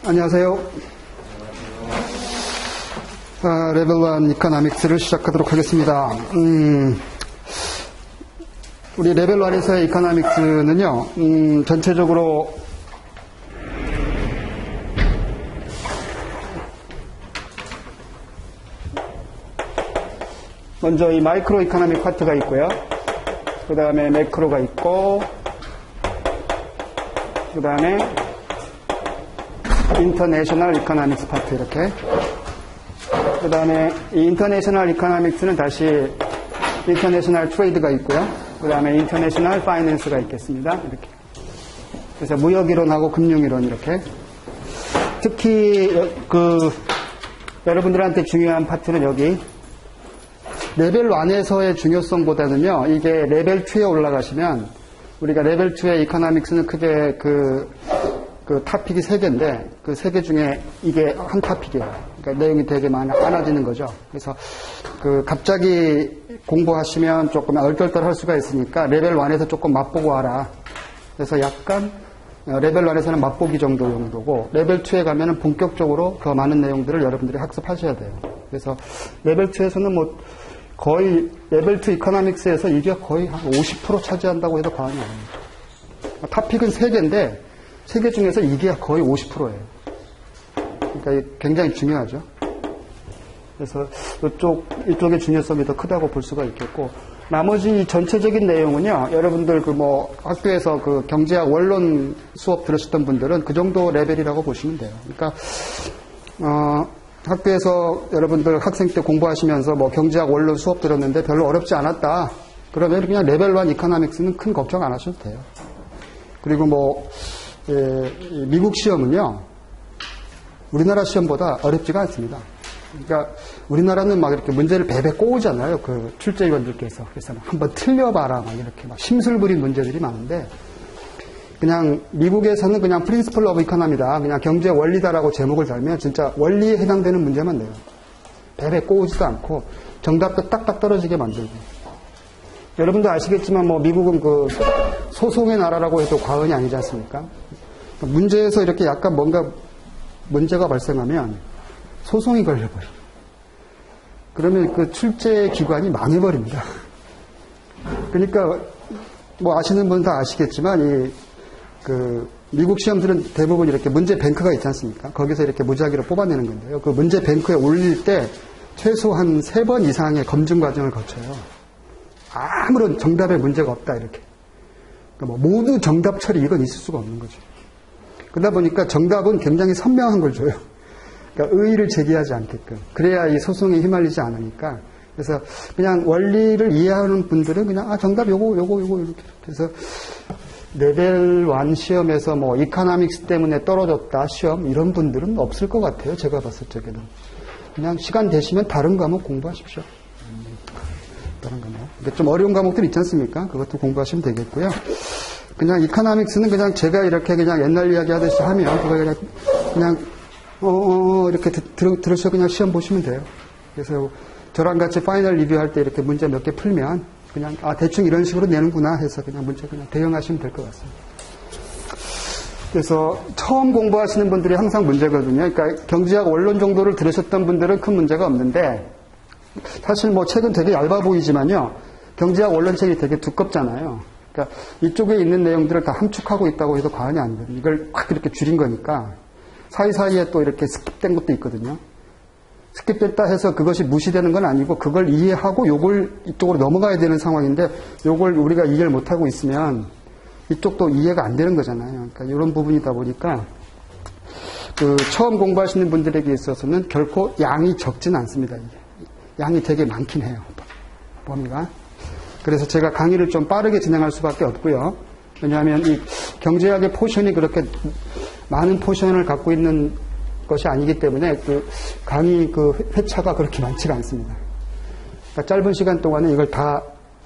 안녕하세요. 레벨 1 이코노믹스를 시작하도록 하겠습니다. 우리 레벨 1에서의 이코노믹스는요, 전체적으로 먼저 이 마이크로 이코노믹 파트가 있고요. 그 다음에 매크로가 있고, 그 다음에 인터내셔널 이코노믹스 파트 이렇게. 그 다음에 이 인터내셔널 이코노믹스는 다시 인터내셔널 트레이드가 있고요. 그 다음에 인터내셔널 파이낸스가 있겠습니다. 이렇게. 그래서 무역이론하고 금융이론 이렇게. 특히 여러분들한테 중요한 파트는 여기 레벨 1에서의 중요성보다는요, 이게 레벨 2에 올라가시면 우리가 레벨 2의 이코노믹스는 크게 그 토픽이 3개인데 그 3개 중에 이게 한 토픽이에요. 그러니까 내용이 되게 많아지는 거죠. 그래서 갑자기 공부하시면 조금 얼떨떨할 수가 있으니까 레벨 1에서 조금 맛보고 와라. 그래서 약간 레벨 1에서는 맛보기 정도 용도고 레벨 2에 가면은 본격적으로 더 많은 내용들을 여러분들이 학습하셔야 돼요. 그래서 레벨 2에서는 뭐 거의 레벨 2 이코노믹스에서 이게 거의 한 50% 차지한다고 해도 과언이 아닙니다. 토픽은 3개인데 3개 중에서 이게 거의 50%예요. 그러니까 굉장히 중요하죠. 그래서 이쪽의 중요성이 더 크다고 볼 수가 있겠고, 나머지 전체적인 내용은요, 여러분들 학교에서 경제학 원론 수업 들으셨던 분들은 그 정도 레벨이라고 보시면 돼요. 그러니까, 학교에서 여러분들 학생 때 공부하시면서 경제학 원론 수업 들었는데 별로 어렵지 않았다. 그러면 그냥 레벨 1 이코노믹스는 큰 걱정 안 하셔도 돼요. 그리고 미국 시험은요, 우리나라 시험보다 어렵지가 않습니다. 그러니까 우리나라는 막 이렇게 문제를 배배 꼬우잖아요. 출제위원들께서. 그래서 한번 틀려봐라. 막 이렇게 심술 부린 문제들이 많은데, 그냥 미국에서는 그냥 프린시플 오브 이코노미다. 그냥 경제 원리다라고 제목을 달면 진짜 원리에 해당되는 문제만 내요. 배배 꼬우지도 않고 정답도 딱딱 떨어지게 만들고. 여러분도 아시겠지만 미국은 소송의 나라라고 해도 과언이 아니지 않습니까? 문제에서 이렇게 약간 뭔가 문제가 발생하면 소송이 걸려버려요. 그러면 출제 기관이 망해버립니다. 그러니까 아시는 분 다 아시겠지만 미국 시험들은 대부분 이렇게 문제 뱅크가 있지 않습니까? 거기서 이렇게 무작위로 뽑아내는 건데요. 그 문제 뱅크에 올릴 때 최소한 3번 이상의 검증 과정을 거쳐요. 아무런 정답에 문제가 없다 이렇게. 그러니까 모두 정답 처리 이건 있을 수가 없는 거죠. 그러다 보니까 정답은 굉장히 선명한 걸 줘요. 그러니까 의의를 제기하지 않게끔. 그래야 이 소송에 휘말리지 않으니까. 그래서 그냥 원리를 이해하는 분들은 그냥 정답 요거 이렇게. 그래서 레벨 1 시험에서 이코노믹스 때문에 떨어졌다 시험 이런 분들은 없을 것 같아요. 제가 봤을 적에는. 그냥 시간 되시면 다른 과목 공부하십시오. 다른 과목. 근데 좀 어려운 과목들 있지 않습니까? 그것도 공부하시면 되겠고요. 그냥 이코노믹스는 그냥 제가 이렇게 그냥 옛날 이야기 하듯이 하면 그거 그냥 이렇게 들으셔 그냥 시험 보시면 돼요. 그래서 저랑 같이 파이널 리뷰할 때 이렇게 문제 몇 개 풀면 그냥 대충 이런 식으로 내는구나 해서 그냥 문제 그냥 대응하시면 될 것 같습니다. 그래서 처음 공부하시는 분들이 항상 문제거든요. 그러니까 경제학 원론 정도를 들으셨던 분들은 큰 문제가 없는데, 사실 책은 되게 얇아 보이지만요, 경제학 원론책이 되게 두껍잖아요. 그러니까 이쪽에 있는 내용들을 다 함축하고 있다고 해도 과언이 아니거든요. 이걸 확 이렇게 줄인 거니까 사이사이에 또 이렇게 스킵된 것도 있거든요. 스킵됐다 해서 그것이 무시되는 건 아니고 그걸 이해하고 요걸 이쪽으로 넘어가야 되는 상황인데 요걸 우리가 이해를 못하고 있으면 이쪽도 이해가 안 되는 거잖아요. 그러니까 이런 부분이다 보니까 처음 공부하시는 분들에게 있어서는 결코 양이 적진 않습니다. 이게. 양이 되게 많긴 해요. 범위가. 그래서 제가 강의를 좀 빠르게 진행할 수밖에 없고요. 왜냐하면 이 경제학의 포션이 그렇게 많은 포션을 갖고 있는 것이 아니기 때문에 강의 회차가 그렇게 많지가 않습니다. 그러니까 짧은 시간 동안에 이걸 다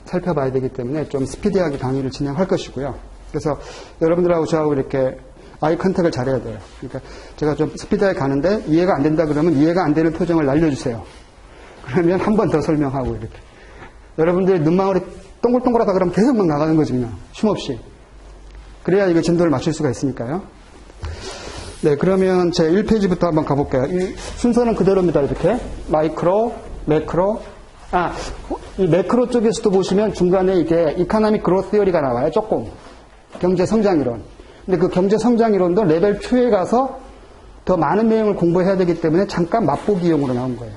살펴봐야 되기 때문에 좀 스피디하게 강의를 진행할 것이고요. 그래서 여러분들하고 저하고 이렇게 아이 컨택을 잘해야 돼요. 그러니까 제가 좀 스피디하게 가는데 이해가 안 된다 그러면 이해가 안 되는 표정을 날려주세요. 그러면 한 번 더 설명하고 이렇게. 여러분들이 눈망울이 동글동글하다 그러면 계속 막 나가는 거지 그냥 쉼없이. 그래야 이거 진도를 맞출 수가 있으니까요. 네, 그러면 제 1페이지부터 한번 가볼게요. 이 순서는 그대로입니다. 이렇게 마이크로, 매크로. 이 매크로 쪽에서도 보시면 중간에 이게 이코노믹 그로스 티어리가 나와요. 조금 경제 성장 이론. 근데 그 경제 성장 이론도 레벨 2에 가서 더 많은 내용을 공부해야 되기 때문에 잠깐 맛보기용으로 나온 거예요.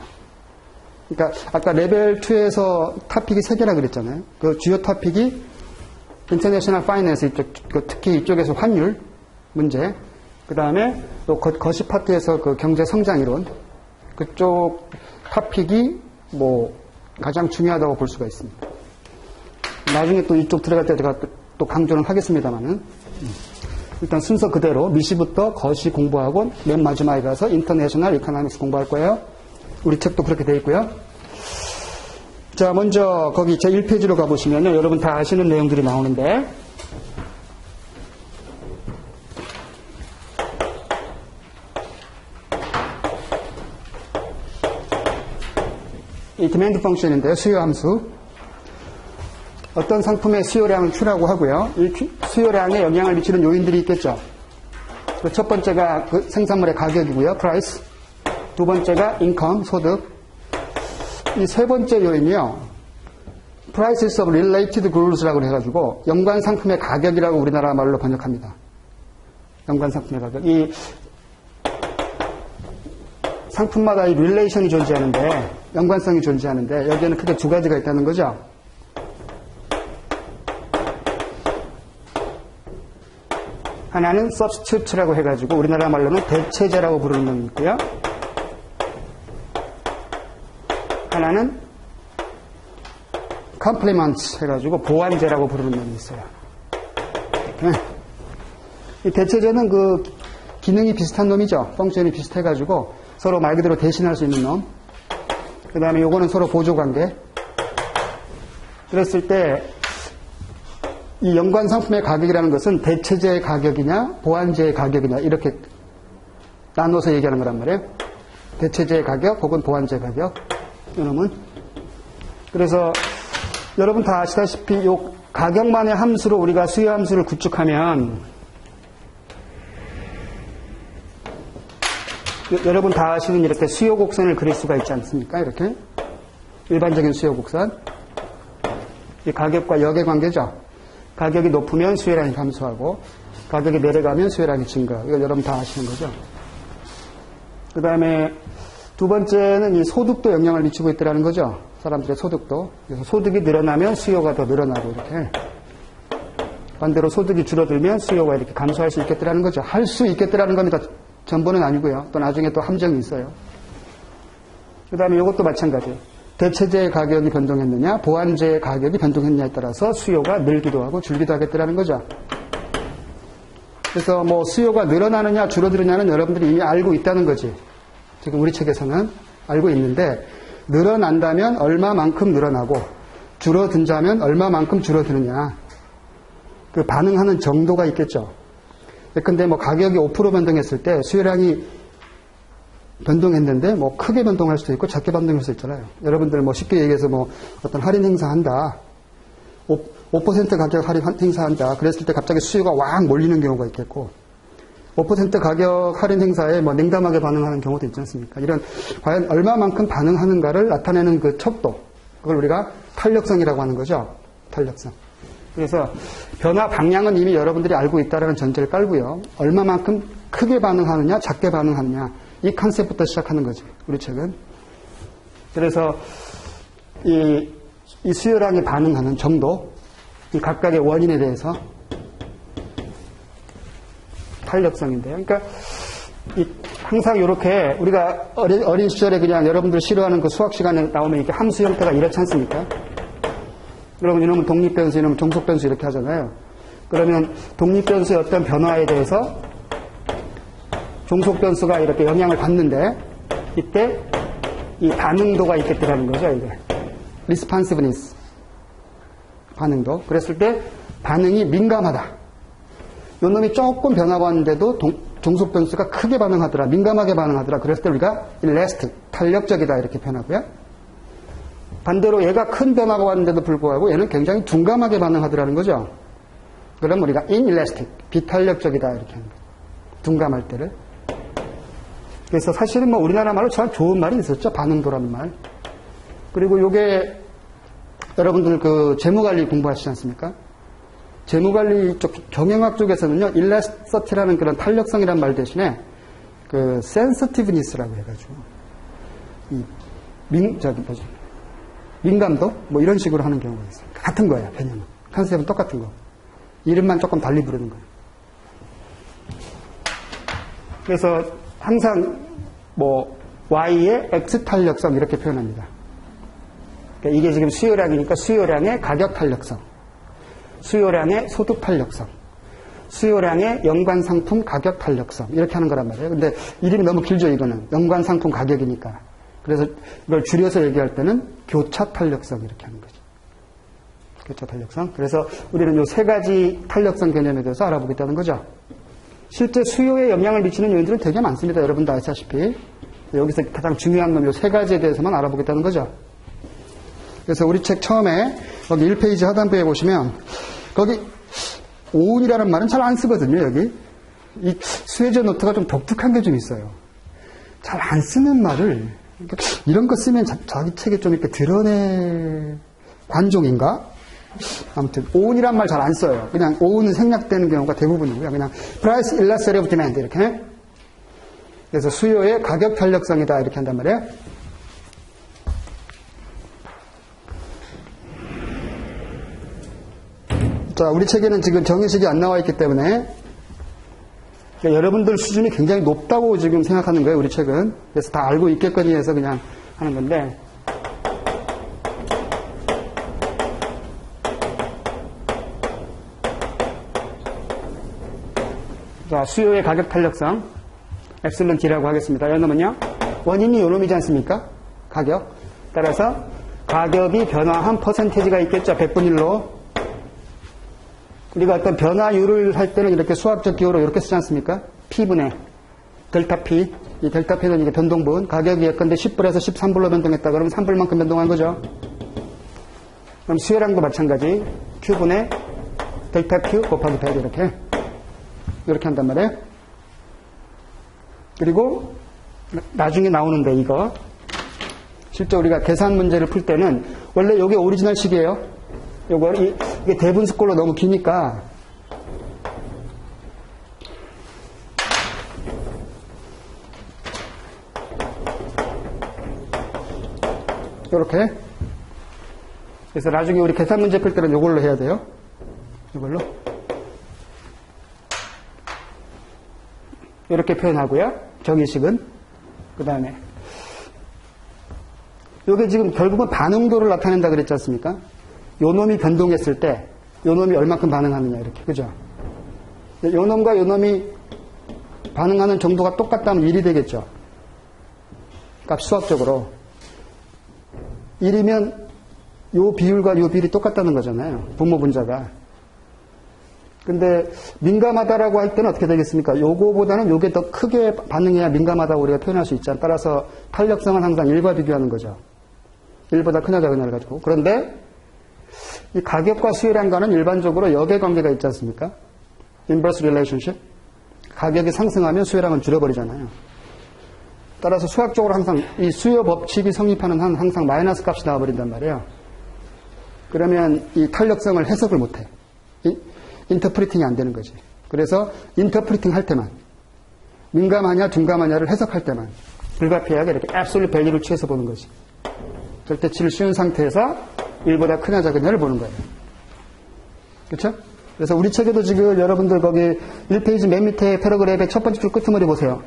그러니까 아까 레벨 2에서 토픽이 3개라 그랬잖아요. 그 주요 토픽이 인터내셔널 파이낸스 이쪽, 특히 이쪽에서 환율 문제, 그 다음에 또 거시 파트에서 그 경제 성장 이론, 그쪽 토픽이 뭐 가장 중요하다고 볼 수가 있습니다. 나중에 또 이쪽 들어갈 때 제가 또 강조는 하겠습니다만은, 일단 순서 그대로 미시부터 거시 공부하고 맨 마지막에 가서 인터내셔널 이코노믹스 공부할 거예요. 우리 책도 그렇게 되어 있고요. 자, 먼저 거기 제 1페이지로 가보시면요, 여러분 다 아시는 내용들이 나오는데, 이 디맨드 펑션인데요, 수요 함수. 어떤 상품의 수요량을 Q라고 하고요. 이 수요량에 영향을 미치는 요인들이 있겠죠. 첫 번째가 그 생산물의 가격이고요, price. 두 번째가 income, 소득. 이 세 번째 요인이요, prices of related goods라고 해가지고 연관 상품의 가격이라고 우리나라 말로 번역합니다. 연관 상품의 가격. 이 상품마다 이 릴레이션이 존재하는데, 연관성이 존재하는데, 여기에는 크게 두 가지가 있다는 거죠. 하나는 substitute라고 해가지고 우리나라 말로는 대체제라고 부르는 놈이 있고요. 하나는 complement 해가지고 보완제라고 부르는 놈이 있어요. 이 대체제는 그 기능이 비슷한 놈이죠. 펑션이 비슷해가지고 서로 말 그대로 대신할 수 있는 놈. 그 다음에 요거는 서로 보조관계. 그랬을 때 이 연관 상품의 가격이라는 것은 대체제의 가격이냐 보완제의 가격이냐 이렇게 나눠서 얘기하는 거란 말이에요. 대체제의 가격 혹은 보완제의 가격. 이놈은. 그래서 여러분 다 아시다시피 요 가격만의 함수로 우리가 수요 함수를 구축하면 여러분 다 아시는 이렇게 수요 곡선을 그릴 수가 있지 않습니까? 이렇게 일반적인 수요 곡선. 이 가격과 역의 관계죠. 가격이 높으면 수요량이 감소하고 가격이 내려가면 수요량이 증가. 이거 여러분 다 아시는 거죠. 그 다음에 두 번째는 이 소득도 영향을 미치고 있다는 거죠. 사람들의 소득도. 그래서 소득이 늘어나면 수요가 더 늘어나고 이렇게. 반대로 소득이 줄어들면 수요가 이렇게 감소할 수 있겠다는 거죠. 할 수 있겠다는 겁니다. 전부는 아니고요. 또 나중에 또 함정이 있어요. 그 다음에 이것도 마찬가지예요. 대체제의 가격이 변동했느냐, 보완제의 가격이 변동했느냐에 따라서 수요가 늘기도 하고 줄기도 하겠다는 거죠. 그래서 뭐 수요가 늘어나느냐, 줄어드느냐는 여러분들이 이미 알고 있다는 거지. 지금 우리 책에서는 알고 있는데, 늘어난다면 얼마만큼 늘어나고, 줄어든다면 얼마만큼 줄어드느냐. 그 반응하는 정도가 있겠죠. 근데 뭐 가격이 5% 변동했을 때 수요량이 변동했는데 뭐 크게 변동할 수도 있고 작게 변동할 수도 있잖아요. 여러분들 뭐 쉽게 얘기해서 뭐 어떤 할인 행사한다. 5% 가격 할인 행사한다. 그랬을 때 갑자기 수요가 왕 몰리는 경우가 있겠고 5% 가격 할인 행사에 뭐 냉담하게 반응하는 경우도 있지 않습니까? 이런 과연 얼마만큼 반응하는가를 나타내는 그 척도. 그걸 우리가 탄력성이라고 하는 거죠. 탄력성. 그래서 변화 방향은 이미 여러분들이 알고 있다는 전제를 깔고요. 얼마만큼 크게 반응하느냐, 작게 반응하느냐. 이 컨셉부터 시작하는 거지, 우리 책은. 그래서 이 수요량에 반응하는 정도, 이 각각의 원인에 대해서 탄력성인데요. 그러니까 항상 이렇게 우리가 어린 시절에 그냥 여러분들 싫어하는 그 수학 시간에 나오면 이렇게 함수 형태가 이렇지 않습니까? 여러분 이놈은 독립변수, 이놈은 종속변수 이렇게 하잖아요. 그러면 독립변수의 어떤 변화에 대해서 종속변수가 이렇게 영향을 받는데 이때 이 반응도가 있겠다는 거죠. 이게 responsiveness 반응도. 그랬을 때 반응이 민감하다. 요 놈이 조금 변화가 왔는데도 종속변수가 크게 반응하더라, 민감하게 반응하더라. 그랬을 때 우리가 elastic 탄력적이다 이렇게 표현하고요. 반대로 얘가 큰 변화가 왔는데도 불구하고 얘는 굉장히 둔감하게 반응하더라는 거죠. 그럼 우리가 inelastic 비탄력적이다 이렇게 하는 거예요. 둔감할 때를. 그래서 사실은 뭐 우리나라 말로 참 좋은 말이 있었죠. 반응도라는 말. 그리고 요게 여러분들 그 재무관리 공부하시지 않습니까? 재무관리 쪽, 경영학 쪽에서는요, 일라스티라는 그런 탄력성이란 말 대신에 그 sensitiveness라고 해가지고 민감도 뭐 이런 식으로 하는 경우가 있어요. 같은 거예요. 개념은. 컨셉은 똑같은 거. 이름만 조금 달리 부르는 거예요. 그래서 항상 뭐 Y의 X 탄력성 이렇게 표현합니다. 그러니까 이게 지금 수요량이니까 수요량의 가격 탄력성, 수요량의 소득 탄력성, 수요량의 연관상품 가격 탄력성 이렇게 하는 거란 말이에요. 근데 이름이 너무 길죠. 이거는 연관상품 가격이니까. 그래서 이걸 줄여서 얘기할 때는 교차 탄력성 이렇게 하는 거죠. 교차 탄력성. 그래서 우리는 이 세 가지 탄력성 개념에 대해서 알아보겠다는 거죠. 실제 수요에 영향을 미치는 요인들은 되게 많습니다. 여러분도 아시다시피. 여기서 가장 중요한 건 이 세 가지에 대해서만 알아보겠다는 거죠. 그래서 우리 책 처음에 여기 1페이지 하단부에 보시면 거기 오운이라는 말은 잘 안 쓰거든요. 여기. 이 수혜제 노트가 좀 독특한 게 좀 있어요. 잘 안 쓰는 말을 이런 거 쓰면 자기 책에 좀 이렇게 드러내 관종인가? 아무튼 오운이란 말 잘 안 써요. 그냥 오운은 생략되는 경우가 대부분이고요. 그냥 price elasticity of demand 이렇게. 그래서 수요의 가격 탄력성이다 이렇게 한단 말이에요. 자, 우리 책에는 지금 정의식이 안 나와 있기 때문에 그러니까 여러분들 수준이 굉장히 높다고 지금 생각하는 거예요. 우리 책은. 그래서 다 알고 있겠거니 해서 그냥 하는 건데 자, 수요의 가격 탄력성 엡실론 D라고 하겠습니다. 이놈은요 원인이 요놈이지 않습니까? 가격. 따라서 가격이 변화한 퍼센테이지가 있겠죠. 100분 1로. 우리가 어떤 변화율을 할 때는 이렇게 수학적 기호로 이렇게 쓰지 않습니까? P분의 델타 P. 이 델타 P는 이게 변동분. 가격이 예컨대 10불에서 13불로 변동했다. 그러면 3불만큼 변동한 거죠. 그럼 수요량도 마찬가지. Q분의 델타 Q 곱하기 100 이렇게 한단 말이에요. 그리고 나중에 나오는데 이거 실제 우리가 계산 문제를 풀 때는 원래 이게 오리지널 식이에요. 이게 대분수꼴로 너무 기니까 이렇게. 그래서 나중에 우리 계산 문제 풀 때는 이걸로 해야 돼요. 이걸로 이렇게 표현하고요. 정의식은 그 다음에 이게 지금 결국은 반응도를 나타낸다 그랬지 않습니까? 요놈이 변동했을 때 요놈이 얼마큼 반응하느냐 이렇게. 그죠? 요놈과 요놈이 반응하는 정도가 똑같다면 1이 되겠죠. 값 수학적으로 1이면 요 비율과 요 비율이 똑같다는 거잖아요. 분모 분자가. 근데 민감하다라고 할 때는 어떻게 되겠습니까? 요거보다는 요게 더 크게 반응해야 민감하다고 우리가 표현할 수 있잖아요. 따라서 탄력성은 항상 1과 비교하는 거죠. 1보다 크냐 작으냐를 가지고. 그런데 이 가격과 수요량과는 일반적으로 역의 관계가 있지 않습니까? inverse relationship. 가격이 상승하면 수요량은 줄어버리잖아요. 따라서 수학적으로 항상 이 수요 법칙이 성립하는 한 항상 마이너스 값이 나와버린단 말이에요. 그러면 이 탄력성을 해석을 못해. 인터프리팅이 안 되는 거지. 그래서 인터프리팅 할 때만 민감하냐 둔감하냐를 해석할 때만 불가피하게 이렇게 앱솔루트 밸류를 취해서 보는 거지. 절대치를 씌운 상태에서 1보다 크냐 작으냐를 보는 거예요. 그렇죠? 그래서 우리 책에도 지금 여러분들 거기 1페이지 맨 밑에 패러그래프의 첫 번째 줄 끄트머리 보세요.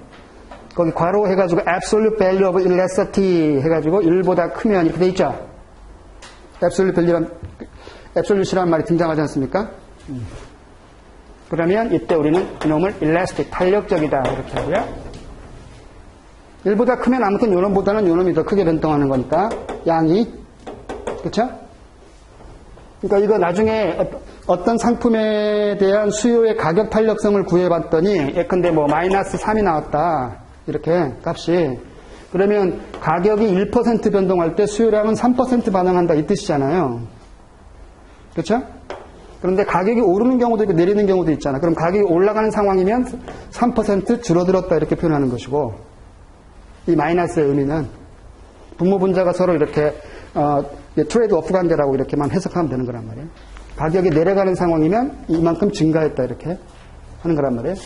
거기 괄호 해가지고 absolute value of elasticity 해가지고 1보다 크면 이렇게 돼 있죠. absolute이라는 말이 등장하지 않습니까? 그러면 이때 우리는 이놈을 elastic, 탄력적이다 이렇게 하고요. 1보다 크면 아무튼 요놈보다는 요놈이 더 크게 변동하는 거니까 양이. 그렇죠? 그러니까 이거 나중에 어떤 상품에 대한 수요의 가격 탄력성을 구해봤더니 예컨대 뭐 마이너스 3이 나왔다 이렇게 값이. 그러면 가격이 1% 변동할 때 수요량은 3% 반응한다 이 뜻이잖아요. 그렇죠? 그런데 가격이 오르는 경우도 있고 내리는 경우도 있잖아. 그럼 가격이 올라가는 상황이면 3% 줄어들었다 이렇게 표현하는 것이고 이 마이너스의 의미는 분모 분자가 서로 이렇게 트레이드 오프 관계라고 이렇게만 해석하면 되는 거란 말이에요. 가격이 내려가는 상황이면 이만큼 증가했다 이렇게 하는 거란 말이에요.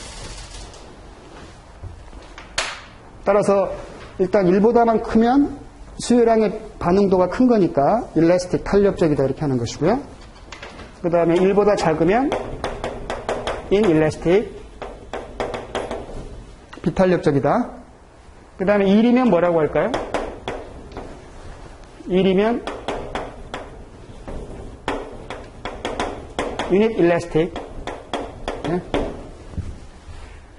따라서 일단 1보다만 크면 수요량의 반응도가 큰 거니까 일라스틱 탄력적이다 이렇게 하는 것이고요. 그 다음에 1보다 작으면 inellastic 비탄력적이다. 그 다음에 1이면 뭐라고 할까요? 1이면 unit elastic. 네?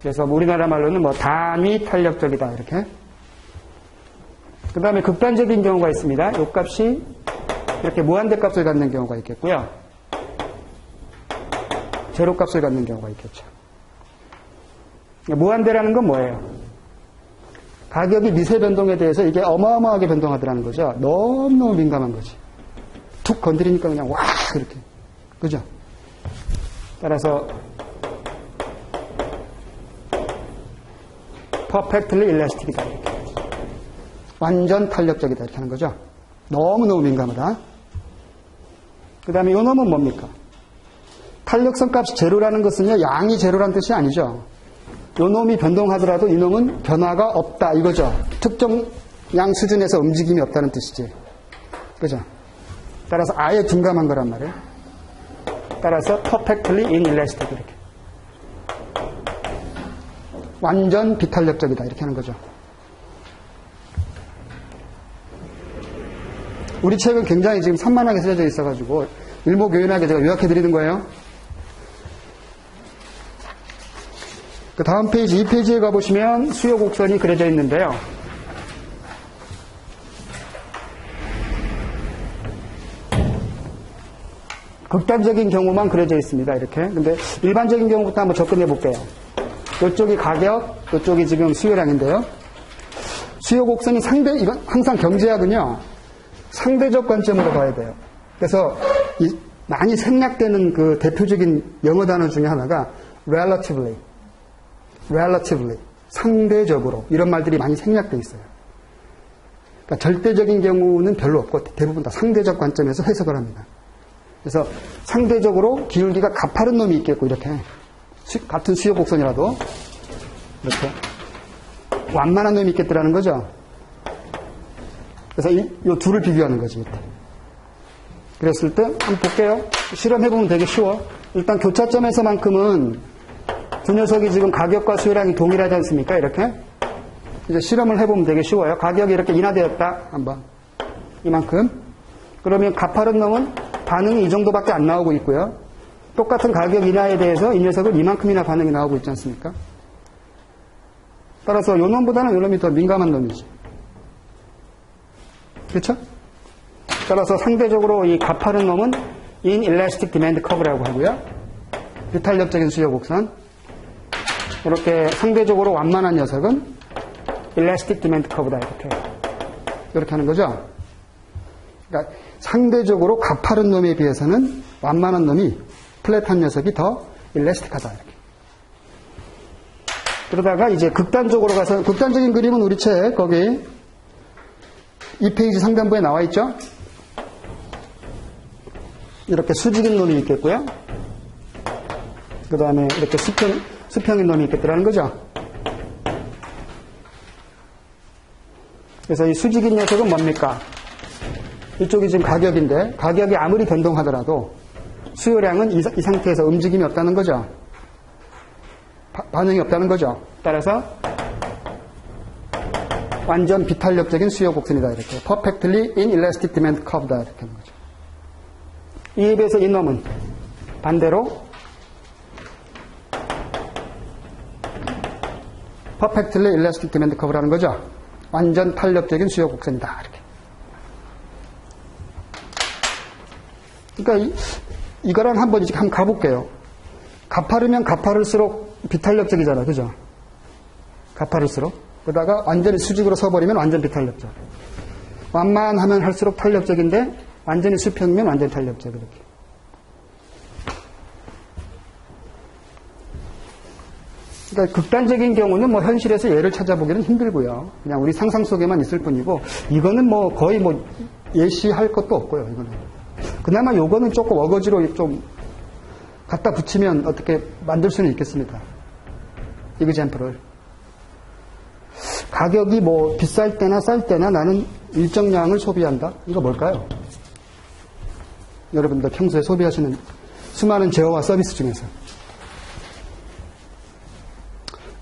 그래서 우리나라 말로는 뭐 단위 탄력적이다 이렇게. 그 다음에 극단적인 경우가 있습니다. 요 값이 이렇게 무한대 값을 갖는 경우가 있겠고요. 제로 값을 갖는 경우가 있겠죠. 무한대라는 건 뭐예요? 가격이 미세 변동에 대해서 이게 어마어마하게 변동하더라는 거죠. 너무너무 민감한 거지. 툭 건드리니까 그냥 와 이렇게. 그죠? 따라서 perfectly elastic이다. 이렇게. 완전 탄력적이다 이렇게 하는 거죠. 너무너무 민감하다. 그 다음에 이 놈은 뭡니까? 탄력성 값이 제로라는 것은요, 양이 제로라는 뜻이 아니죠. 요 놈이 변동하더라도 이 놈은 변화가 없다 이거죠. 특정 양 수준에서 움직임이 없다는 뜻이지. 그죠? 따라서 아예 둔감한 거란 말이에요. 따라서 perfectly inelastic 이렇게. 완전 비탄력적이다 이렇게 하는 거죠. 우리 책은 굉장히 지금 산만하게 쓰여져 있어가지고 일목요연하게 제가 요약해드리는 거예요. 그 다음 페이지 2페이지에 가보시면 수요 곡선이 그려져 있는데요. 극단적인 경우만 그려져 있습니다. 이렇게. 근데 일반적인 경우부터 한번 접근해 볼게요. 이쪽이 가격, 이쪽이 지금 수요량인데요. 수요 곡선이 이건 항상 경제학은요, 상대적 관점으로 봐야 돼요. 그래서 많이 생략되는 그 대표적인 영어 단어 중에 하나가 relatively, 상대적으로 이런 말들이 많이 생략되어 있어요. 그러니까 절대적인 경우는 별로 없고 대부분 다 상대적 관점에서 해석을 합니다. 그래서 상대적으로 기울기가 가파른 놈이 있겠고 이렇게 같은 수요 곡선이라도 이렇게 완만한 놈이 있겠더라는 거죠. 그래서 이 둘을 비교하는 거지. 이때. 그랬을 때 한번 볼게요. 실험해보면 되게 쉬워. 일단 교차점에서만큼은 두 녀석이 지금 가격과 수요량이 동일하지 않습니까? 이렇게. 이제 실험을 해보면 되게 쉬워요. 가격이 이렇게 인하되었다. 한번. 이만큼. 그러면 가파른 놈은 반응이 이 정도밖에 안 나오고 있고요. 똑같은 가격 인하에 대해서 이 녀석은 이만큼이나 반응이 나오고 있지 않습니까? 따라서 요 놈보다는 요 놈이 더 민감한 놈이지. 그렇죠? 따라서 상대적으로 이 가파른 놈은 inelastic demand curve라고 하고요. 비탄력적인 수요 곡선. 이렇게 상대적으로 완만한 녀석은 elastic demand curve다. 이렇게 하는 거죠. 그러니까 상대적으로 가파른 놈에 비해서는 완만한 놈이 플랫한 녀석이 더 일라스틱하다. 이렇게. 그러다가 이제 극단적으로 가서 극단적인 그림은 우리 책 거기 2페이지 상단부에 나와 있죠. 이렇게 수직인 놈이 있겠고요. 그 다음에 이렇게 수평인 놈이 있겠더라는 거죠. 그래서 이 수직인 녀석은 뭡니까? 이쪽이 지금 가격인데 가격이 아무리 변동하더라도 수요량은 이 상태에서 움직임이 없다는 거죠. 반응이 없다는 거죠. 따라서 완전 비탄력적인 수요 곡선이다. 이렇게. perfectly inelastic demand curve다. 이렇게 하는 거죠. 이에 비해서 이 놈은 반대로 perfectly elastic demand curve라는 거죠. 완전 탄력적인 수요 곡선이다. 이렇게. 그러니까 이거랑 한번 가볼게요. 가파르면 가파를수록 비탄력적이잖아. 그죠? 가파를수록. 그러다가 완전히 수직으로 서버리면 완전 비탄력적. 완만하면 할수록 탄력적인데 완전히 수평이면 완전히 탄력적. 이렇게. 그러니까 극단적인 경우는 뭐 현실에서 예를 찾아보기는 힘들고요. 그냥 우리 상상 속에만 있을 뿐이고, 이거는 뭐 거의 뭐 예시할 것도 없고요, 이거는. 그나마 요거는 조금 어거지로 좀 갖다 붙이면 어떻게 만들 수는 있겠습니다. 이그젠플을. 가격이 뭐 비쌀 때나 쌀 때나 나는 일정량을 소비한다? 이거 뭘까요? 여러분들 평소에 소비하시는 수많은 제어와 서비스 중에서.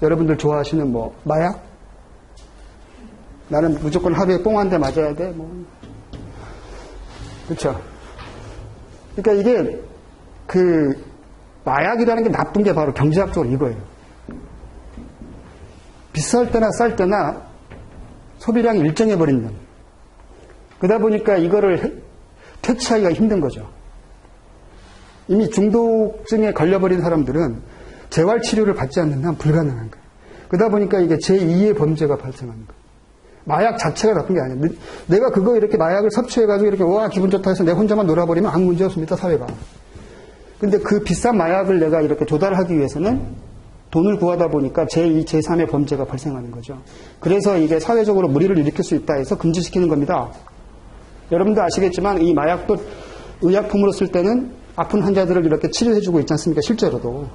여러분들 좋아하시는 뭐 마약? 나는 무조건 하루에 뽕 한 대 맞아야 돼. 뭐. 그렇죠? 그러니까 이게 그 마약이라는 게 나쁜 게 바로 경제학적으로 이거예요. 비쌀 때나 쌀 때나 소비량이 일정해 버린다. 그러다 보니까 이거를 퇴치하기가 힘든 거죠. 이미 중독증에 걸려버린 사람들은 재활치료를 받지 않는 한 불가능한 거예요. 그러다 보니까 이게 제2의 범죄가 발생하는 거예요. 마약 자체가 나쁜 게 아니에요. 내가 그거 이렇게 마약을 섭취해가지고 이렇게 와 기분 좋다 해서 내 혼자만 놀아버리면 아무 문제 없습니다, 사회가. 근데 그 비싼 마약을 내가 이렇게 조달하기 위해서는 돈을 구하다 보니까 제2, 제3의 범죄가 발생하는 거죠. 그래서 이게 사회적으로 무리를 일으킬 수 있다 해서 금지시키는 겁니다. 여러분도 아시겠지만 이 마약도 의약품으로 쓸 때는 아픈 환자들을 이렇게 치료해주고 있지 않습니까? 실제로도.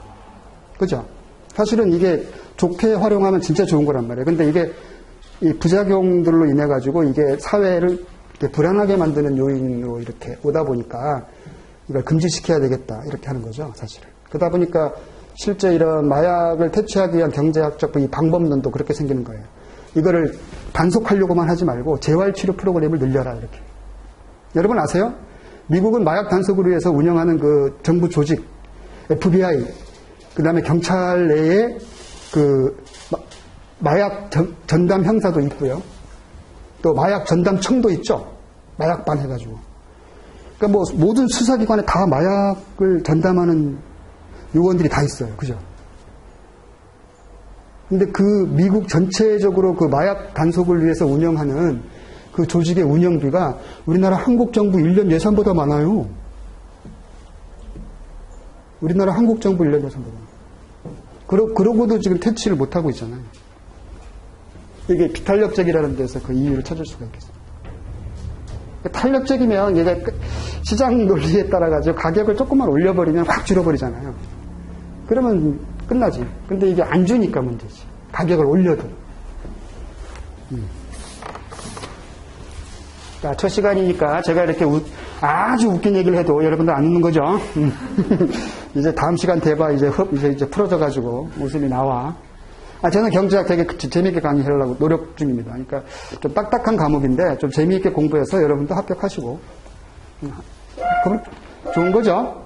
그죠? 사실은 이게 좋게 활용하면 진짜 좋은 거란 말이에요. 근데 이게 이 부작용들로 인해 가지고 이게 사회를 이렇게 불안하게 만드는 요인으로 이렇게 오다 보니까 이걸 금지시켜야 되겠다 이렇게 하는 거죠, 사실은. 그러다 보니까 실제 이런 마약을 퇴치하기 위한 경제학적 이 방법론도 그렇게 생기는 거예요. 이거를 단속하려고만 하지 말고 재활치료 프로그램을 늘려라 이렇게. 여러분 아세요? 미국은 마약 단속을 위해서 운영하는 그 정부 조직 FBI 그 다음에 경찰 내에 그 마약 전담 형사도 있고요. 또 마약 전담청도 있죠. 마약반 해가지고. 그러니까 뭐 모든 수사기관에 다 마약을 전담하는 요원들이 다 있어요. 그죠? 근데 그 미국 전체적으로 그 마약 단속을 위해서 운영하는 그 조직의 운영비가 우리나라 한국 정부 1년 예산보다 많아요. 우리나라 한국 정부 1년 예산보다. 그러고도 지금 퇴치를 못하고 있잖아요. 이게 비탄력적이라는 데서 그 이유를 찾을 수가 있겠습니다. 탄력적이면 얘가 시장 논리에 따라가지고 가격을 조금만 올려버리면 확 줄어버리잖아요. 그러면 끝나지. 근데 이게 안 주니까 문제지. 가격을 올려도. 자, 첫 시간이니까 제가 이렇게 아주 웃긴 얘기를 해도 여러분들 안 웃는 거죠? 이제 다음 시간 돼봐 이제 풀어져가지고 웃음이 나와. 저는 경제학 되게 재미있게 강의하려고 노력 중입니다. 그러니까 좀 딱딱한 과목인데 좀 재미있게 공부해서 여러분도 합격하시고. 그럼 좋은 거죠?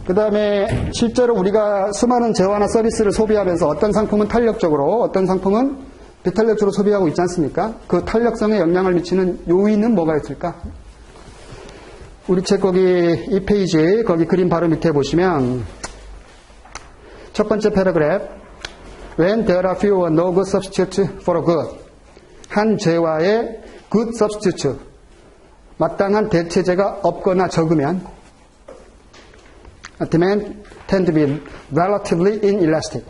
그 다음에 실제로 우리가 수많은 재화나 서비스를 소비하면서 어떤 상품은 탄력적으로 어떤 상품은 비탄력적으로 소비하고 있지 않습니까? 그 탄력성에 영향을 미치는 요인은 뭐가 있을까? 우리 책 거기 이 페이지 거기 그림 바로 밑에 보시면 첫 번째 패러그래프 When there are few or no good substitute for a good 한 재화의 good substitute 마땅한 대체제가 없거나 적으면 demand tend to be relatively inelastic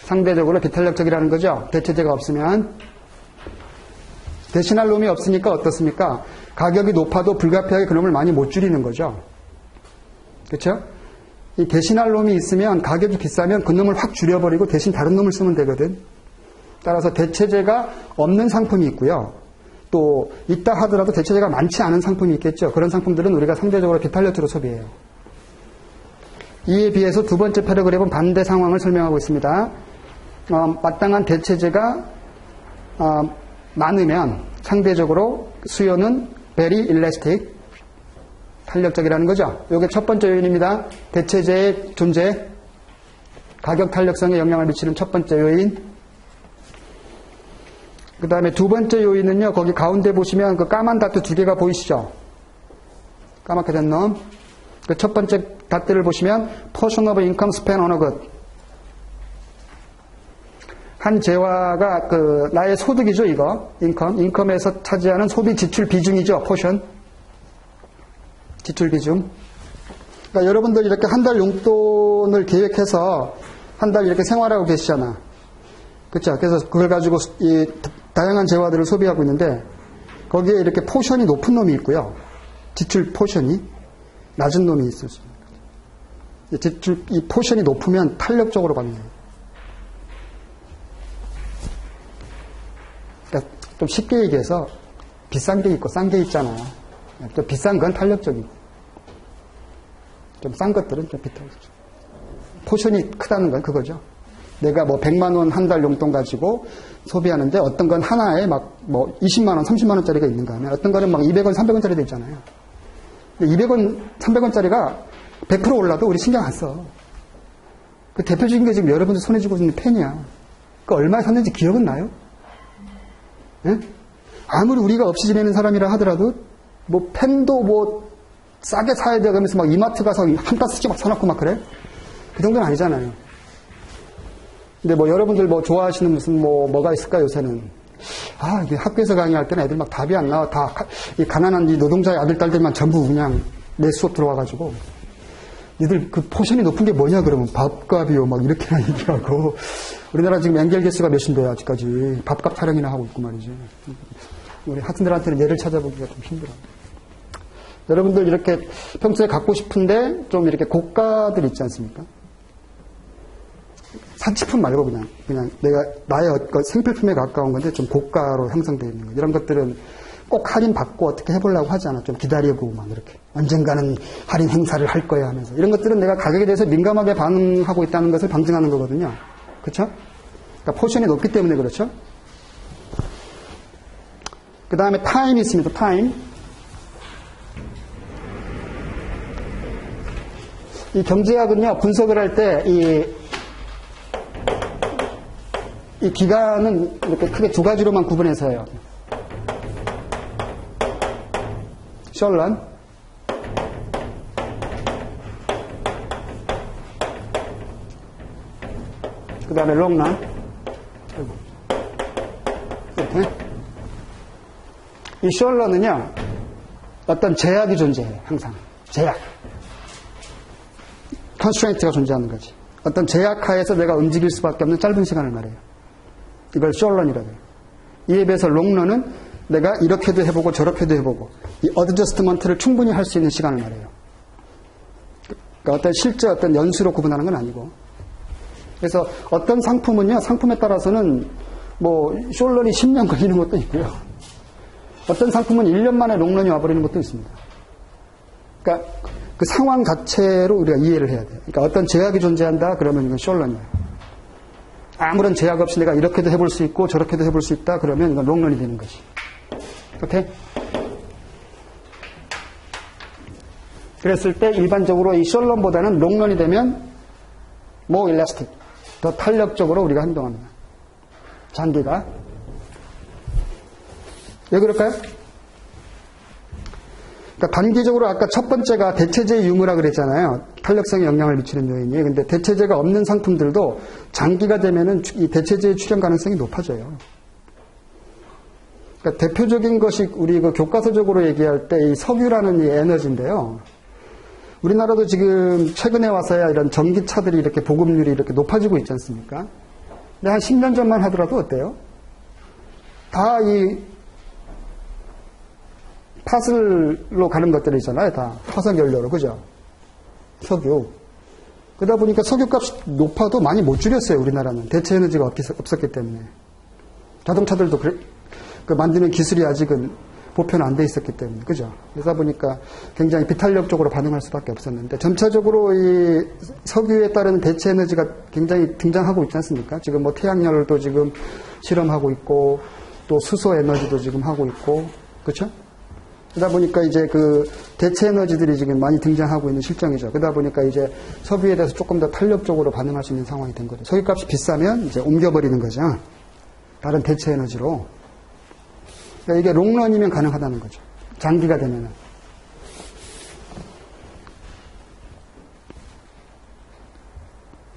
상대적으로 비탄력적이라는 거죠. 대체제가 없으면 대신할 놈이 없으니까 어떻습니까? 가격이 높아도 불가피하게 그놈을 많이 못 줄이는 거죠. 그렇죠? 이 대신할 놈이 있으면 가격이 비싸면 그놈을 확 줄여버리고 대신 다른 놈을 쓰면 되거든. 따라서 대체제가 없는 상품이 있고요. 또 있다 하더라도 대체제가 많지 않은 상품이 있겠죠. 그런 상품들은 우리가 상대적으로 비탄력적으로 소비해요. 이에 비해서 두 번째 패러그래프는 반대 상황을 설명하고 있습니다. 마땅한 대체제가 많으면 상대적으로 수요는 very elastic, 탄력적이라는 거죠. 이게 첫 번째 요인입니다. 대체제의 존재, 가격 탄력성에 영향을 미치는 첫 번째 요인. 그 다음에 두 번째 요인은요. 거기 가운데 보시면 그 까만 다트 두 개가 보이시죠? 까맣게 된 놈. 그 첫 번째 다트를 보시면 portion of income spent on a good. 한 재화가 그 나의 소득이죠, 이거. 인컴에서 차지하는 소비 지출 비중이죠, portion. 지출 비중. 그러니까 여러분들 이렇게 한 달 용돈을 계획해서 한 달 이렇게 생활하고 계시잖아. 그렇죠? 그래서 그걸 가지고 이 다양한 재화들을 소비하고 있는데 거기에 이렇게 포션이 높은 놈이 있고요. 지출 포션이 낮은 놈이 있을 수 있습니다. 이 포션이 높으면 탄력적으로 반응해요. 그러니까 좀 쉽게 얘기해서 비싼 게 있고 싼 게 있잖아. 또 비싼 건 탄력적이고 좀 싼 것들은 좀 비싸고. 포션이 크다는 건 그거죠. 내가 뭐 100만 원 한 달 용돈 가지고 소비하는데 어떤 건 하나에 막 뭐 20만 원, 30만 원짜리가 있는가 하면 어떤 거는 막 200원, 300원짜리도 있잖아요. 200원, 300원짜리가 100% 올라도 우리 신경 안 써. 그 대표적인 게 지금 여러분들 손에 쥐고 있는 펜이야. 그 얼마에 샀는지 기억은 나요? 예? 아무리 우리가 없이 지내는 사람이라 하더라도 뭐 펜도 뭐 싸게 사야 돼 그러면서 막 이마트 가서 한 가스씩 막 사놓고 막 그래? 그 정도는 아니잖아요. 근데 뭐 여러분들 뭐 좋아하시는 무슨 뭐가 있을까 요새는? 아, 이게 학교에서 강의할 때는 애들 막 답이 안 나와. 다 이 가난한 이 노동자의 아들, 딸들만 전부 그냥 내 수업 들어와가지고. 니들 그 포션이 높은 게 뭐냐 그러면 밥값이요. 막 이렇게나 얘기하고. 우리나라 지금 엔겔 개수가 몇인데요, 아직까지. 밥값 타령이나 하고 있고 말이지. 우리 학생들한테는 얘를 찾아보기가 좀 힘들어. 여러분들 이렇게 평소에 갖고 싶은데 좀 이렇게 고가들 있지 않습니까? 사치품 말고 그냥 내가 나의 생필품에 가까운 건데 좀 고가로 형성되어 있는 거. 이런 것들은 꼭 할인 받고 어떻게 해보려고 하지 않아. 좀 기다려보고 막 이렇게. 언젠가는 할인 행사를 할 거야 하면서. 이런 것들은 내가 가격에 대해서 민감하게 반응하고 있다는 것을 방증하는 거거든요. 그렇죠? 그러니까 포션이 높기 때문에 그렇죠? 그 다음에 타임이 있습니다. 타임. 이 경제학은요, 분석을 할 때 이 기간은 이렇게 크게 두 가지로만 구분해서 해요. 셜런, 그 다음에 롱런. 이렇게. 이 셜런은요, 어떤 제약이 존재해요. 항상. 제약. 컨스트레인트가 존재하는 거지. 어떤 제약 하에서 내가 움직일 수밖에 없는 짧은 시간을 말해요. 이걸 셜런이라고 해요. 이에 비해서 롱런은 내가 이렇게도 해보고 저렇게도 해보고 이 어드저스트먼트를 충분히 할 수 있는 시간을 말해요. 그러니까 어떤 실제 어떤 연수로 구분하는 건 아니고. 그래서 어떤 상품은요, 상품에 따라서는 뭐 셜런이 10년 걸리는 것도 있고요. 어떤 상품은 1년 만에 롱런이 와버리는 것도 있습니다. 그러니까 그 상황 자체로 우리가 이해를 해야 돼요. 그러니까 어떤 제약이 존재한다 그러면 이건 셜런이에요. 아무런 제약 없이 내가 이렇게도 해볼 수 있고 저렇게도 해볼 수 있다 그러면 이건 롱런이 되는 거지. 오케이? 그랬을 때 일반적으로 이 셜런보다는 롱런이 되면 more elastic, 더 탄력적으로 우리가 행동합니다. 장기가. 왜 그럴까요? 그러니까 단기적으로 아까 첫 번째가 대체제의 유무라 그랬잖아요. 탄력성에 영향을 미치는 요인이. 근데 대체제가 없는 상품들도 장기가 되면은 이 대체제의 출현 가능성이 높아져요. 그러니까 대표적인 것이 우리 그 교과서적으로 얘기할 때 이 석유라는 이 에너지인데요. 우리나라도 지금 최근에 와서야 이런 전기차들이 이렇게 보급률이 이렇게 높아지고 있지 않습니까? 근데 한 10년 전만 하더라도 어때요? 다 이 파슬로 가는 것들이 있잖아요. 다 화석연료로. 그죠? 석유. 그러다 보니까 석유값이 높아도 많이 못 줄였어요. 우리나라는. 대체 에너지가 없었기 때문에. 자동차들도 그 만드는 기술이 아직은 보편 안 돼 있었기 때문에. 그죠? 그러다 보니까 굉장히 비탄력적으로 반응할 수밖에 없었는데 점차적으로 이 석유에 따른 대체 에너지가 굉장히 등장하고 있지 않습니까? 지금 뭐 태양열도 지금 실험하고 있고 또 수소 에너지도 지금 하고 있고. 그렇죠? 그러다 보니까 이제 그 대체 에너지들이 지금 많이 등장하고 있는 실정이죠. 그러다 보니까 이제 석유에 대해서 조금 더 탄력적으로 반응할 수 있는 상황이 된 거죠. 석유값이 비싸면 이제 옮겨버리는 거죠. 다른 대체 에너지로. 그러니까 이게 롱런이면 가능하다는 거죠. 장기가 되면은.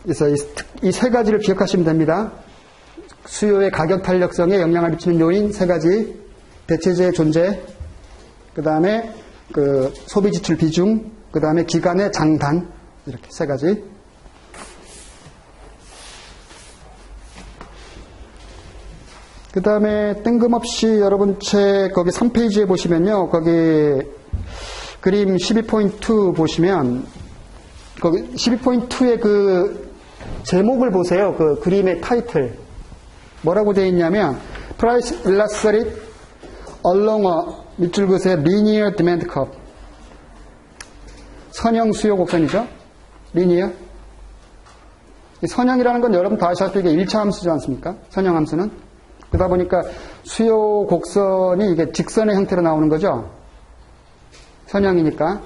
그래서 이 세 가지를 기억하시면 됩니다. 수요의 가격 탄력성에 영향을 미치는 요인 세 가지. 대체제의 존재. 그 다음에 그 소비 지출 비중, 그 다음에 기간의 장단, 이렇게 세 가지. 그 다음에 뜬금없이 여러분 책 거기 3페이지에 보시면요. 거기 그림 12.2 보시면 거기 12.2의 그 제목을 보세요. 그 그림의 타이틀. 뭐라고 되어 있냐면 Price Elasticity Along a 밑줄 그으세요. Linear Demand Curve. 선형 수요 곡선이죠. 리니어. 선형이라는 건 여러분 다 아시다시피 이게 1차 함수지 않습니까? 선형 함수는. 그러다 보니까 수요 곡선이 이게 직선의 형태로 나오는 거죠. 선형이니까.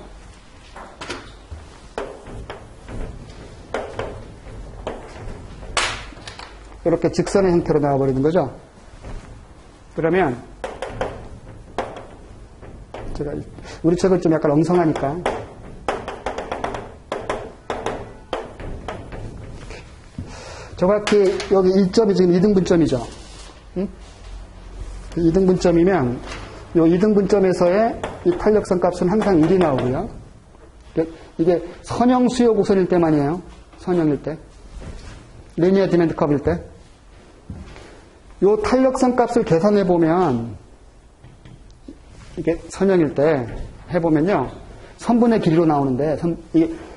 이렇게 직선의 형태로 나와버리는 거죠. 그러면 제가 우리 책은 좀 약간 엉성하니까 정확히 여기 1점이 지금 2등분점이죠. 응? 2등분점이면 이 2등분점에서의 이 탄력성 값은 항상 1이 나오고요. 이게 선형 수요 곡선일 때만이에요. 선형일 때. 리니어 디맨드 컵일 때. 이 탄력성 값을 계산해 보면 이게 선형일 때 해보면요. 선분의 길이로 나오는데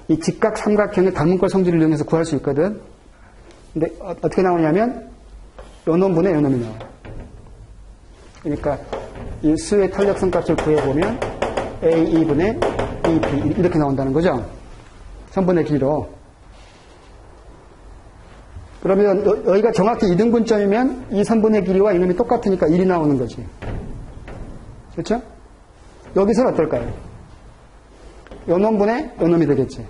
이 직각 삼각형의 닮은꼴 성질을 이용해서 구할 수 있거든. 근데 어떻게 나오냐면 요 놈분의 요 놈이 나와요. 그러니까 이 수의 탄력성 값을 구해보면 A2분의 AP 이렇게 나온다는 거죠. 선분의 길이로. 그러면 여기가 정확히 2등분점이면 이 선분의 길이와 이놈이 똑같으니까 1이 나오는 거지. 그렇죠? 여기서는 어떨까요? 요 놈분의 요 놈이 되겠지.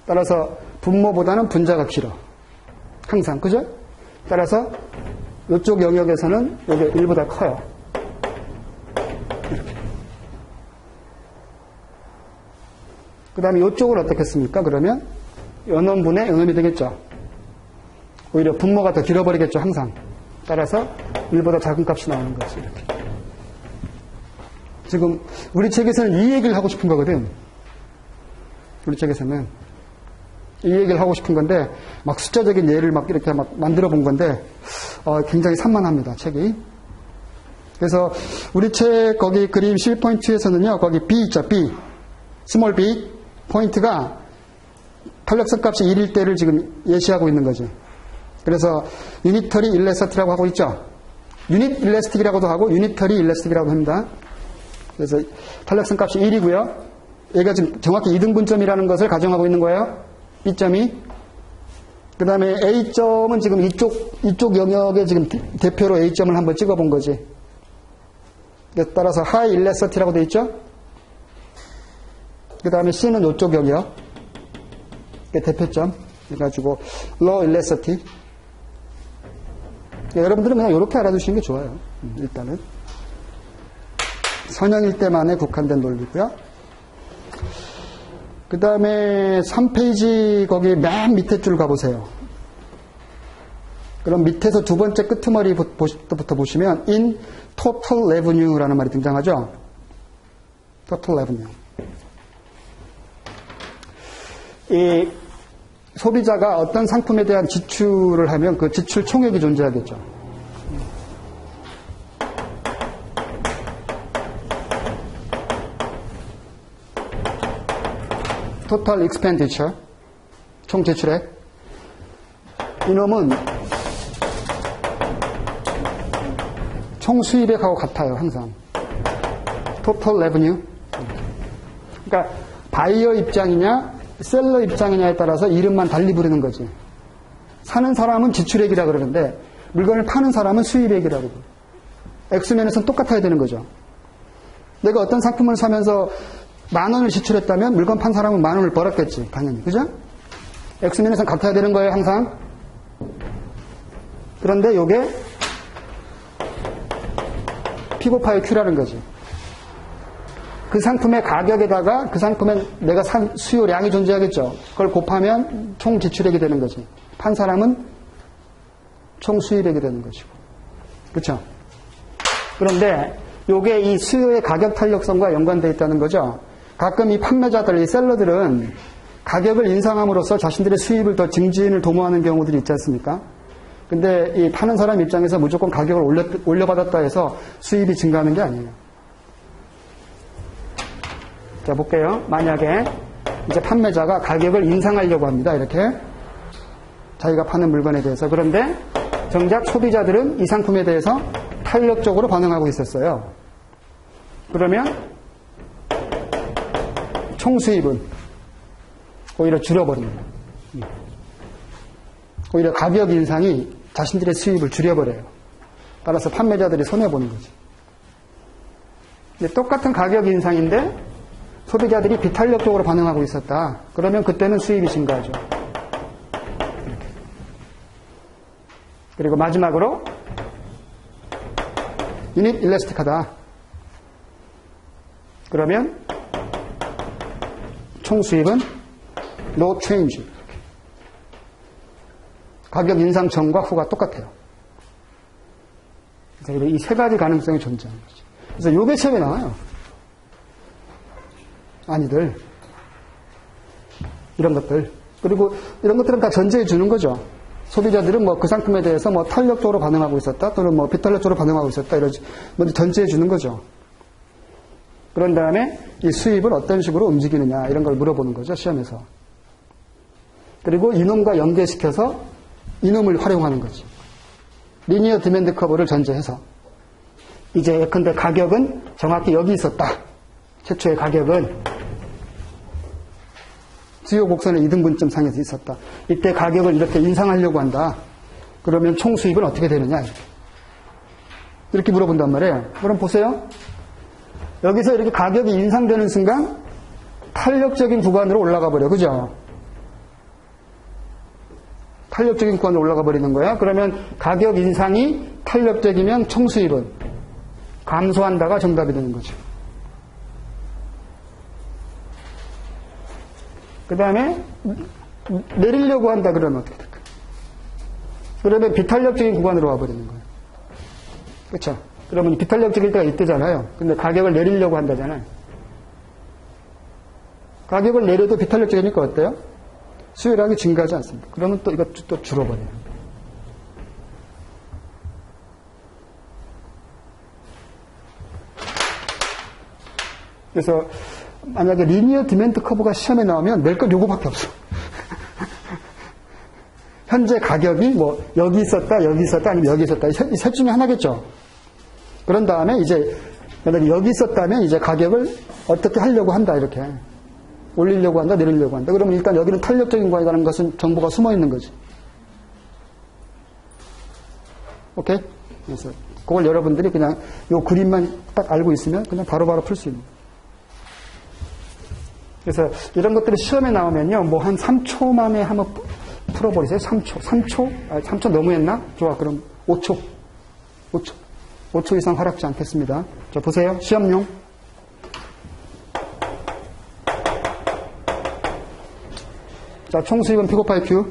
따라서 분모보다는 분자가 길어. 항상. 그죠? 따라서 이쪽 영역에서는 이게 1보다 커요. 이렇게. 그 다음에 이쪽은 어떻겠습니까? 그러면 요 놈분의 요 놈이 되겠죠. 오히려 분모가 더 길어버리겠죠. 항상. 따라서 1보다 작은 값이 나오는 거지. 이렇게. 지금 우리 책에서는 이 얘기를 하고 싶은 거거든. 우리 책에서는 이 얘기를 하고 싶은 건데 막 숫자적인 예를 막 이렇게 막 만들어 본 건데 굉장히 산만합니다. 책이. 그래서 우리 책 거기 그림 11.2에서는요. 거기 B 있죠. B. 스몰 B. 포인트가 탄력성 값이 1일 때를 지금 예시하고 있는 거지. 그래서 유니터리 일레스틱이라고 하고 있죠. 유닛 일레스틱이라고도 하고 유니터리 일레스틱이라고 합니다. 그래서 탄력성 값이 1이고요. 얘가 지금 정확히 2등분점이라는 것을 가정하고 있는 거예요. B점이. 그 다음에 A점은 지금 이쪽 영역에 지금 대표로 A점을 한번 찍어본 거지. 따라서 하이 일레스틱이라고 되어 있죠. 그 다음에 C는 이쪽 영역. 대표점. 그래가지고 low elasticity. 여러분들은 그냥 이렇게 알아두시는 게 좋아요. 일단은. 선형일 때만에 국한된 논리고요. 그 다음에 3페이지 거기 맨 밑에 줄 가보세요. 그럼 밑에서 두 번째 끄트머리부터 보시면 in total revenue라는 말이 등장하죠. total revenue. 이 소비자가 어떤 상품에 대한 지출을 하면 그 지출 총액이 존재하겠죠. total expenditure, 총 지출액. 이놈은 총 수입액하고 같아요, 항상. total revenue. 그러니까 바이어 입장이냐 셀러 입장이냐에 따라서 이름만 달리 부르는 거지. 사는 사람은 지출액이라 그러는데 물건을 파는 사람은 수입액이라고 그래요. 액수면에서는 똑같아야 되는 거죠. 내가 어떤 상품을 사면서 10,000원을 지출했다면 물건 판 사람은 10,000원을 벌었겠지. 당연히. 그죠? 액수면에서는 같아야 되는 거예요. 항상. 그런데 요게 P/의 Q라는 거지. 그 상품의 가격에다가 그 상품에 내가 산 수요량이 존재하겠죠. 그걸 곱하면 총 지출액이 되는 거지. 판 사람은 총 수입액이 되는 것이고. 그렇죠? 그런데 요게 이 수요의 가격 탄력성과 연관되어 있다는 거죠. 가끔 이 판매자들, 이 셀러들은 가격을 인상함으로써 자신들의 수입을 더 증진을 도모하는 경우들이 있지 않습니까? 근데 이 파는 사람 입장에서 무조건 가격을 올려받았다 해서 수입이 증가하는 게 아니에요. 자, 볼게요. 만약에 이제 판매자가 가격을 인상하려고 합니다. 이렇게. 자기가 파는 물건에 대해서. 그런데 정작 소비자들은 이 상품에 대해서 탄력적으로 반응하고 있었어요. 그러면 총 수입은 오히려 줄여버립니다. 오히려 가격 인상이 자신들의 수입을 줄여버려요. 따라서 판매자들이 손해보는 거죠. 근데 똑같은 가격 인상인데 소비자들이 비탄력적으로 반응하고 있었다. 그러면 그때는 수입이 증가하죠. 이렇게. 그리고 마지막으로 유닛 일래스틱하다. 그러면 총 수입은 no change. 가격 인상 전과 후가 똑같아요. 그래서 이 세 가지 가능성이 존재하는 거죠. 그래서 요게 시험에 나와요. 아니들. 이런 것들. 그리고 이런 것들은 다 전제해 주는 거죠. 소비자들은 뭐 그 상품에 대해서 뭐 탄력적으로 반응하고 있었다, 또는 뭐 비탄력적으로 반응하고 있었다, 이러지. 먼저 전제해 주는 거죠. 그런 다음에 이 수입을 어떤 식으로 움직이느냐, 이런 걸 물어보는 거죠, 시험에서. 그리고 이놈과 연계시켜서 이놈을 활용하는 거지. 리니어 디맨드 커브를 전제해서. 이제 예컨대 가격은 정확히 여기 있었다. 최초의 가격은 수요 곡선의 이등분점 상에서 있었다. 이때 가격을 이렇게 인상하려고 한다. 그러면 총 수입은 어떻게 되느냐. 이렇게 물어본단 말이에요. 그럼 보세요. 여기서 이렇게 가격이 인상되는 순간 탄력적인 구간으로 올라가 버려. 그죠? 탄력적인 구간으로 올라가 버리는 거야. 그러면 가격 인상이 탄력적이면 총 수입은 감소한다가 정답이 되는 거죠. 그 다음에 내리려고 한다 그러면 어떻게 될까? 그러면 비탄력적인 구간으로 와버리는 거예요. 그렇죠? 그러면 비탄력적일 때가 이때잖아요. 근데 가격을 내리려고 한다잖아요. 가격을 내려도 비탄력적이니까 어때요? 수요량이 증가하지 않습니다. 그러면 또 이것도 또 줄어버려요. 그래서 만약에 리니어 디맨드 커브가 시험에 나오면 낼 건 요거밖에 없어. 현재 가격이 뭐 여기 있었다, 아니면 여기 있었다. 이 셋 중에 하나겠죠. 그런 다음에 이제 만약에 여기 있었다면 이제 가격을 어떻게 하려고 한다, 이렇게. 올리려고 한다, 내리려고 한다. 그러면 일단 여기는 탄력적인 구간이라는 것은 정보가 숨어 있는 거지. 오케이? 그래서 그걸 여러분들이 그냥 요 그림만 딱 알고 있으면 그냥 바로바로 풀 수 있는 거예요. 그래서 이런 것들이 시험에 나오면요, 뭐 한 3초 만에 한번 풀어버리세요. 3초. 3초? 아, 3초 너무했나? 좋아. 그럼 5초. 5초 이상 허락지 않겠습니다. 자, 보세요. 시험용. 자, 총 수입은 피고파이 Q.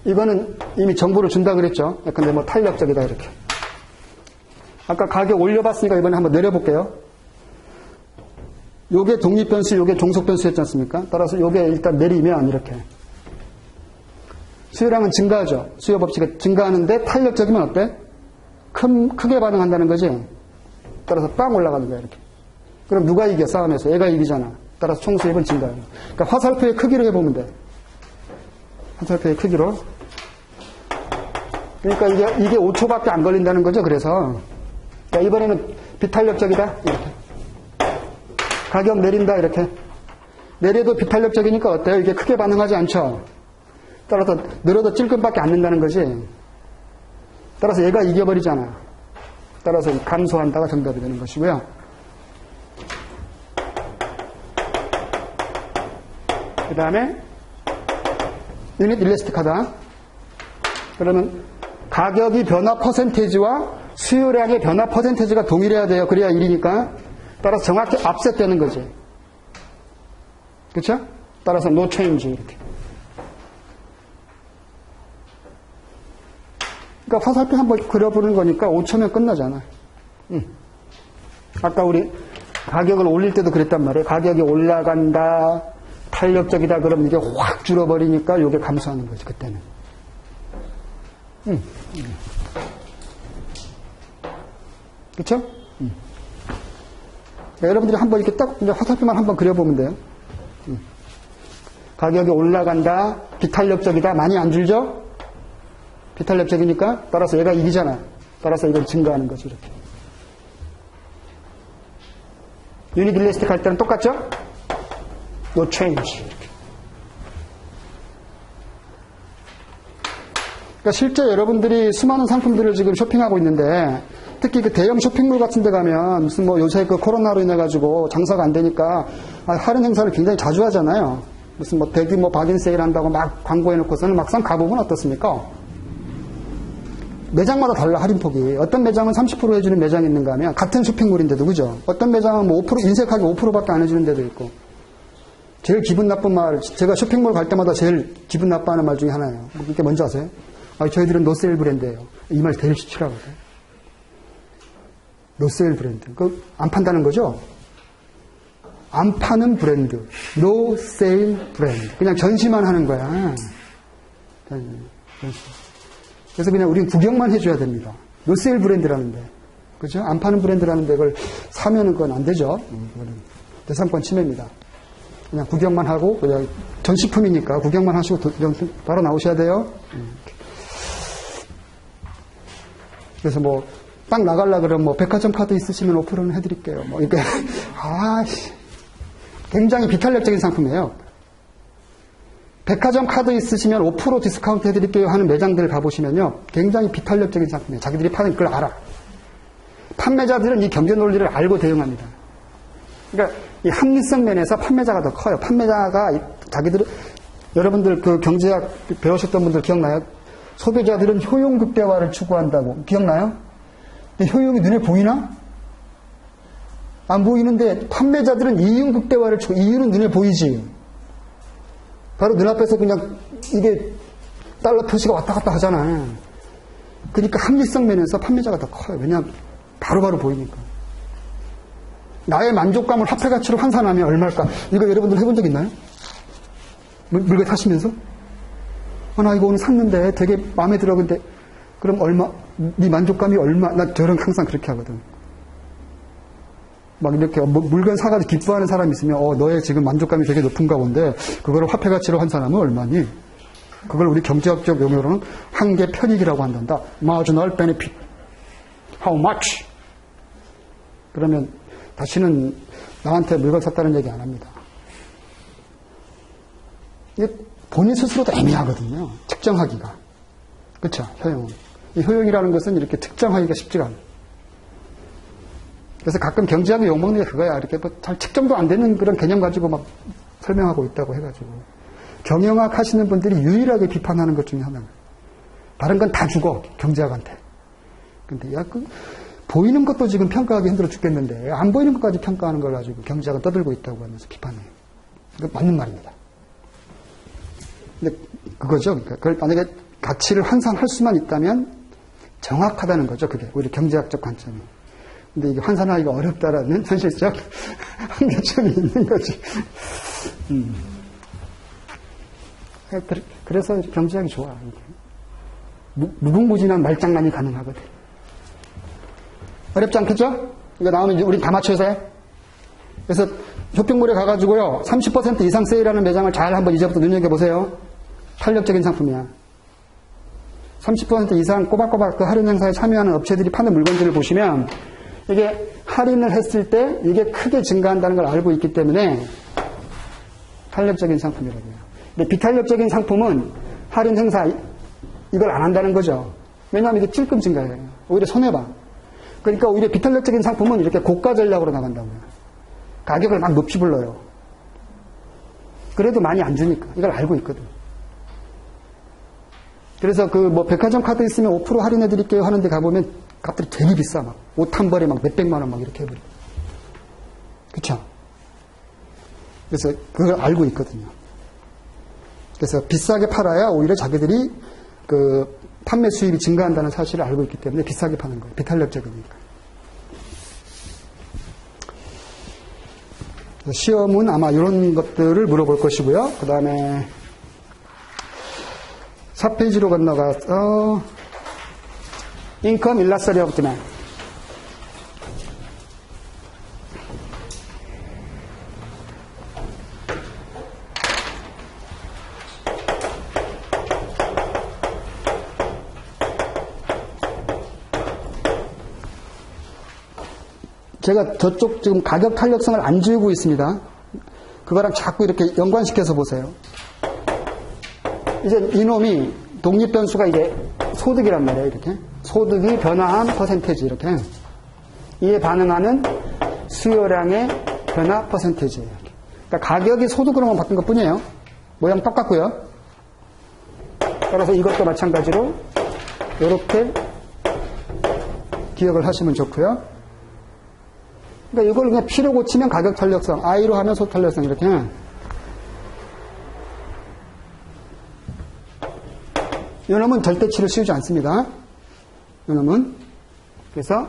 이거는 이미 정보를 준다 그랬죠. 근데 뭐 탄력적이다, 이렇게. 아까 가격 올려봤으니까 이번에 한번 내려볼게요. 요게 독립변수, 요게 종속변수였지 않습니까? 따라서 요게 일단 내리면 이렇게. 수요량은 증가하죠. 수요 법칙이 증가하는데 탄력적이면 어때? 크게 반응한다는 거지. 따라서 빵 올라가는 거야, 이렇게. 그럼 누가 이겨, 싸움에서? 얘가 이기잖아. 따라서 총 수입은 증가해요. 그러니까 화살표의 크기로 해보면 돼. 화살표의 크기로. 그러니까 이게 5초밖에 안 걸린다는 거죠. 그래서. 자, 이번에는 비탄력적이다. 이렇게. 가격 내린다. 이렇게. 내려도 비탄력적이니까 어때요? 이게 크게 반응하지 않죠. 따라서 늘어도 찔끔밖에 안 는다는 거지. 따라서 얘가 이겨버리잖아. 따라서 감소한다가 정답이 되는 것이고요. 그 다음에 유닛 일래스틱하다. 그러면 가격이 변화 퍼센테이지와 수요량의 변화 퍼센테이지가 동일해야 돼요. 그래야 1이니까. 따라서 정확히 압셋되는 거지. 그렇죠? 따라서 no change 이렇게. 그러니까 화살표 한번 그려보는 거니까 5초면 끝나잖아. 아까 우리 가격을 올릴 때도 그랬단 말이에요. 가격이 올라간다, 탄력적이다, 그러면 이게 확 줄어버리니까 이게 감소하는 거죠, 그때는. 그쵸? 여러분들이 한번 이렇게 딱 화살표만 한번 그려보면 돼요. 가격이 올라간다, 비탄력적이다, 많이 안 줄죠? 비탄력적이니까 따라서 얘가 1이잖아. 따라서 이걸 증가하는 거죠, 이렇게. 유닛 일리스틱 할 때는 똑같죠? No change. 그러니까 실제 여러분들이 수많은 상품들을 지금 쇼핑하고 있는데, 특히 그 대형 쇼핑몰 같은 데 가면 무슨 뭐 요새 그 코로나로 인해 가지고 장사가 안 되니까 할인 행사를 굉장히 자주 하잖아요. 무슨 뭐 대규모 박인 세일 한다고 막 광고해 놓고서는 막상 가보면 어떻습니까? 매장마다 달라, 할인폭이. 어떤 매장은 30% 해주는 매장이 있는가 하면 같은 쇼핑몰인데도, 그죠? 어떤 매장은 뭐 5%, 인색하게 5%밖에 안 해주는 데도 있고. 제일 기분 나쁜 말, 제가 쇼핑몰 갈 때마다 제일 기분 나빠하는 말 중에 하나예요. 이게 뭔지 아세요? 저희들은 노세일 브랜드예요. 이 말 제일 싫어하거든요. 노세일 브랜드. 안 판다는 거죠? 안 파는 브랜드. 노세일 브랜드. 그냥 전시만 하는 거야. 전시. 그래서 그냥 우린 구경만 해줘야 됩니다. 노세일 브랜드라는데. 그죠? 안 파는 브랜드라는데 그걸 사면은 그건 안 되죠. 그거는 대상권 침해입니다. 그냥 구경만 하고, 그냥 전시품이니까 구경만 하시고 바로 나오셔야 돼요. 그래서 뭐, 딱 나가려 그러면 뭐, 백화점 카드 있으시면 5%는 해드릴게요. 뭐, 이게, 굉장히 비탄력적인 상품이에요. 백화점 카드 있으시면 5% 디스카운트 해드릴게요 하는 매장들 가보시면요. 굉장히 비탄력적인 상품이에요. 자기들이 파는 걸 알아. 판매자들은 이 경제 논리를 알고 대응합니다. 그러니까 이 합리성 면에서 판매자가 더 커요. 판매자가 여러분들 그 경제학 배우셨던 분들 기억나요? 소비자들은 효용 극대화를 추구한다고. 기억나요? 근데 효용이 눈에 보이나? 안 보이는데 판매자들은 이윤 극대화를 이윤은 눈에 보이지. 바로 눈앞에서 그냥 이게 달러 표시가 왔다 갔다 하잖아. 그러니까 합리성 면에서 판매자가 더 커요. 왜냐하면 바로바로 보이니까. 나의 만족감을 화폐 가치로 환산하면 얼마일까? 이거 여러분들 해본 적 있나요? 물건 사시면서? 나 이거 오늘 샀는데 되게 마음에 들어. 근데 그럼 얼마? 네 만족감이 얼마? 나 저런 항상 그렇게 하거든. 막 이렇게 물건 사가지고 기뻐하는 사람이 있으면 너의 지금 만족감이 되게 높은가 본데 그거를 화폐 가치로 환산하면 얼마니? 그걸 우리 경제학적 용어로는 한계 편익이라고 한단다. Marginal benefit. How much? 그러면 다시는 나한테 물건 샀다는 얘기 안 합니다. 이게 본인 스스로도 애매하거든요. 측정하기가. 그렇죠? 효용은. 이 효용이라는 것은 이렇게 특정하기가 쉽지가 않아요. 그래서 가끔 경제학의 욕먹는 게 그거야. 이렇게 뭐 잘 측정도 안 되는 그런 개념 가지고 막 설명하고 있다고 해가지고. 경영학 하시는 분들이 유일하게 비판하는 것 중에 하나는. 다른 건 다 죽어. 경제학한테. 근데 보이는 것도 지금 평가하기 힘들어 죽겠는데 안 보이는 것까지 평가하는 걸 가지고 경제학은 떠들고 있다고 하면서 비판해요. 이거 맞는 말입니다. 근데 그거죠. 그러니까 그걸 만약에 가치를 환산할 수만 있다면 정확하다는 거죠. 그게 오히려 경제학적 관점이. 근데 이게 환산하기가 어렵다라는 현실적 한계점이 있는 거지. 그래서 경제학이 좋아. 무궁무진한 말장난이 가능하거든. 어렵지 않겠죠? 이거 나오면 우린 다 맞춰서 해. 그래서 쇼핑몰에 가가지고요, 30% 이상 세일하는 매장을 잘 한번 이제부터 눈여겨보세요. 탄력적인 상품이야. 30% 이상 꼬박꼬박 그 할인 행사에 참여하는 업체들이 파는 물건들을 보시면 이게 할인을 했을 때 이게 크게 증가한다는 걸 알고 있기 때문에 탄력적인 상품이라고 해요. 근데 비탄력적인 상품은 할인 행사 이걸 안 한다는 거죠. 왜냐하면 이게 찔끔 증가해요. 오히려 손해봐. 그러니까 오히려 비탄력적인 상품은 이렇게 고가 전략으로 나간다고요. 가격을 막 높이 불러요. 그래도 많이 안 주니까. 이걸 알고 있거든. 그래서 그 뭐 백화점 카드 있으면 5% 할인해 드릴게요 하는데 가보면 값들이 되게 비싸. 막 옷 한 벌에 막 몇백만 원 막 이렇게 해버려. 그쵸? 그래서 그걸 알고 있거든요. 그래서 비싸게 팔아야 오히려 자기들이 그 판매 수입이 증가한다는 사실을 알고 있기 때문에 비싸게 파는 거예요. 비탄력적이니까. 시험은 아마 이런 것들을 물어볼 것이고요. 그 다음에 4페이지로 건너가서 Income Illusory of Demand. 제가 저쪽 지금 가격 탄력성을 안 지우고 있습니다. 그거랑 자꾸 이렇게 연관시켜서 보세요. 이제 이놈이 독립변수가 이게 소득이란 말이에요. 이렇게 소득이 변화한 퍼센테이지 이렇게 이에 반응하는 수요량의 변화 퍼센테이지예요. 그러니까 가격이 소득으로만 바뀐 것뿐이에요. 모양 똑같고요. 따라서 이것도 마찬가지로 이렇게 기억을 하시면 좋고요. 그러니까 이걸 그냥 P로 고치면 가격 탄력성, I로 하면 소득 탄력성 이렇게. 이놈은 절대치를 씌우지 않습니다. 이놈은 그래서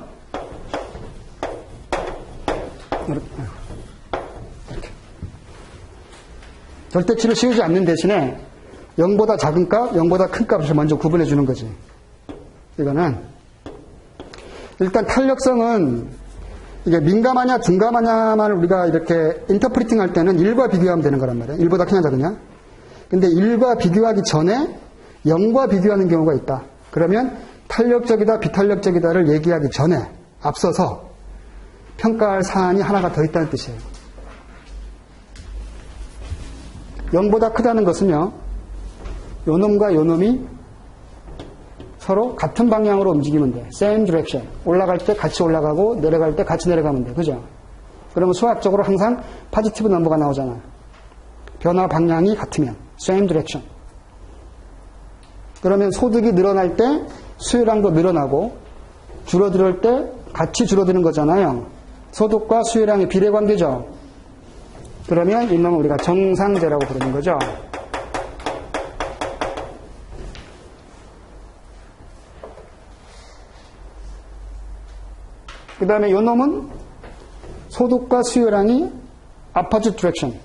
이렇게 절대치를 씌우지 않는 대신에 0보다 작은 값, 0보다 큰 값을 먼저 구분해 주는 거지. 이거는 일단 탄력성은 이게 민감하냐 둔감하냐만 우리가 이렇게 인터프리팅 할 때는 1과 비교하면 되는 거란 말이에요. 1보다 크냐 작으냐. 근데 1과 비교하기 전에 0과 비교하는 경우가 있다. 그러면 탄력적이다 비탄력적이다를 얘기하기 전에 앞서서 평가할 사안이 하나가 더 있다는 뜻이에요. 0보다 크다는 것은요. 요놈과 요놈이 서로 같은 방향으로 움직이면 돼. Same direction. 올라갈 때 같이 올라가고 내려갈 때 같이 내려가면 돼. 그죠? 그러면 수학적으로 항상 포지티브 넘버가 나오잖아. 변화 방향이 같으면 Same direction. 그러면 소득이 늘어날 때 수요량도 늘어나고 줄어들 때 같이 줄어드는 거잖아요. 소득과 수요량의 비례관계죠. 그러면 이놈은 우리가 정상제라고 부르는 거죠. 그 다음에 이놈은 소득과 수요량이 opposite direction.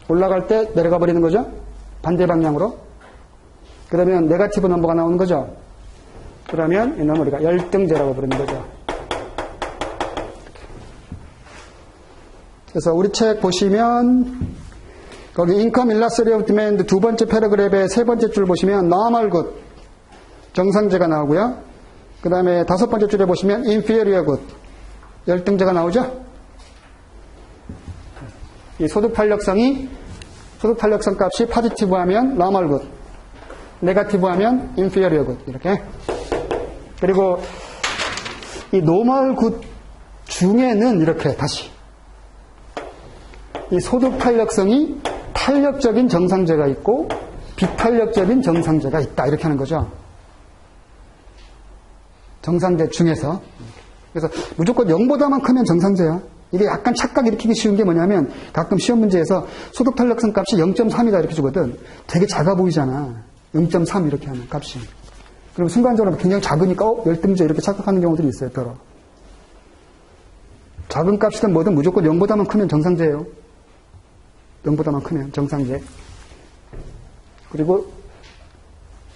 올라갈 때 내려가 버리는 거죠. 반대 방향으로. 그러면 네거티브 넘버가 나오는 거죠. 그러면 이놈은 우리가 열등제라고 부르는 거죠. 그래서 우리 책 보시면 거기 Income Illusory of Demand 두 번째 패러그래프의 세 번째 줄 보시면 Normal Good 정상제가 나오고요. 그 다음에 다섯 번째 줄에 보시면 Inferior Good 열등제가 나오죠. 이 소득 탄력성 값이 포지티브 하면 Normal Good, 네거티브 하면 Inferior Good 이렇게. 그리고 이 Normal Good 중에는 이렇게 다시 이 소득 탄력성이 탄력적인 정상제가 있고 비탄력적인 정상제가 있다 이렇게 하는 거죠. 정상제 중에서. 그래서 무조건 0보다만 크면 정상제야. 이게 약간 착각 일으키기 쉬운 게 뭐냐면 가끔 시험 문제에서 소득 탄력성 값이 0.3이다 이렇게 주거든. 되게 작아 보이잖아. 0.3 이렇게 하는 값이. 그리고 순간적으로 굉장히 작으니까 열등제 이렇게 착각하는 경우들이 있어요. 별로. 작은 값이든 뭐든 무조건 0보다만 크면 정상제예요. 0보다만 크면 정상제. 그리고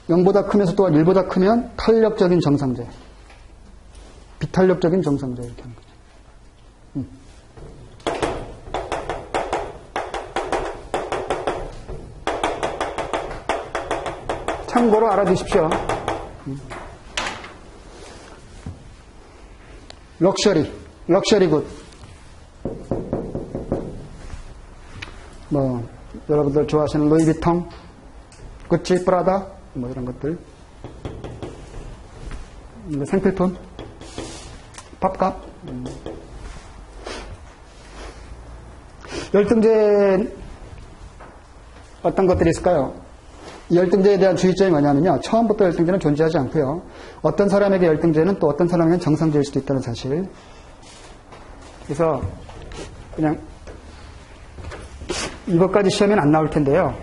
0보다 크면서 또한 1보다 크면 탄력적인 정상제. 비탄력적인 정상제 이렇게 하는 거죠. 참고로 알아두십시오. 럭셔리 굿. 뭐 여러분들 좋아하시는 루이비통, 구찌, 프라다 뭐 이런 것들. 생필품, 밥값. 열등제 어떤 것들이 있을까요? 이 열등제에 대한 주의점이 뭐냐면요. 처음부터 열등제는 존재하지 않고요. 어떤 사람에게 열등제는 또 어떤 사람에게는 정상제일 수도 있다는 사실. 그래서 그냥 이것까지 시험에는 안 나올 텐데요.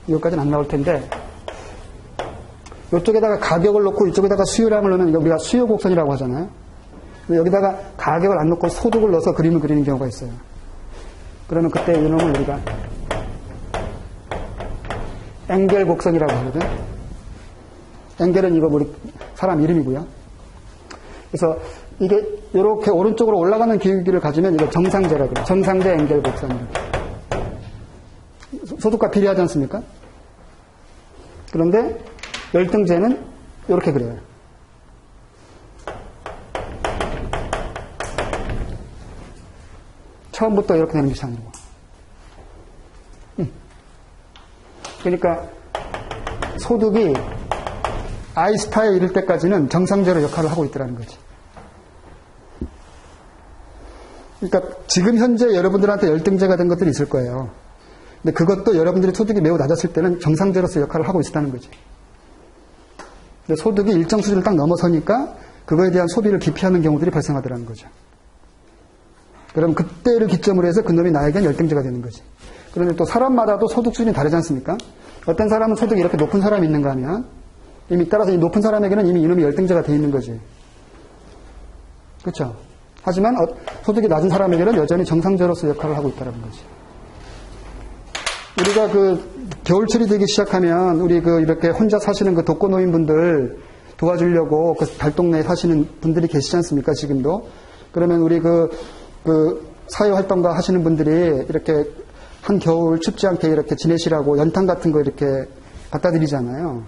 이것까지는 안 나올 텐데 이쪽에다가 가격을 놓고 이쪽에다가 수요량을 넣으면 우리가 수요 곡선이라고 하잖아요. 여기다가 가격을 안 넣고 소득을 넣어서 그림을 그리는 경우가 있어요. 그러면 그때 이놈을 우리가 엥겔 곡선이라고 하거든. 엥겔은 이거 우리 사람 이름이고요. 그래서 이게 이렇게 오른쪽으로 올라가는 기울기를 가지면 이거 정상제라고 해요. 정상제 엥겔 곡선 이렇게. 소득과 비례하지 않습니까? 그런데 열등제는 이렇게 그려요. 처음부터 이렇게 되는 것이 아니고. 그러니까 소득이 I스타에 이를 때까지는 정상제로 역할을 하고 있더라는 거지. 그러니까 지금 현재 여러분들한테 열등제가 된 것들이 있을 거예요. 근데 그것도 여러분들이 소득이 매우 낮았을 때는 정상제로서 역할을 하고 있었다는 거지. 근데 소득이 일정 수준을 딱 넘어서니까 그거에 대한 소비를 기피하는 경우들이 발생하더라는 거죠. 그럼 그때를 기점으로 해서 그놈이 나에겐 열등제가 되는 거지. 그런데 또 사람마다도 소득 수준이 다르지 않습니까? 어떤 사람은 소득이 이렇게 높은 사람이 있는가 하면 이미 따라서 이 높은 사람에게는 이미 이놈이 열등제가 돼 있는 거지. 그렇죠? 하지만 소득이 낮은 사람에게는 여전히 정상제로서 역할을 하고 있다는 거지. 우리가 겨울철이 되기 시작하면 우리 이렇게 혼자 사시는 독거노인분들 도와주려고 달동네에 사시는 분들이 계시지 않습니까? 지금도. 그러면 우리 사회활동가 하시는 분들이 이렇게 한겨울 춥지 않게 이렇게 지내시라고 연탄 같은 거 이렇게 갖다 드리잖아요.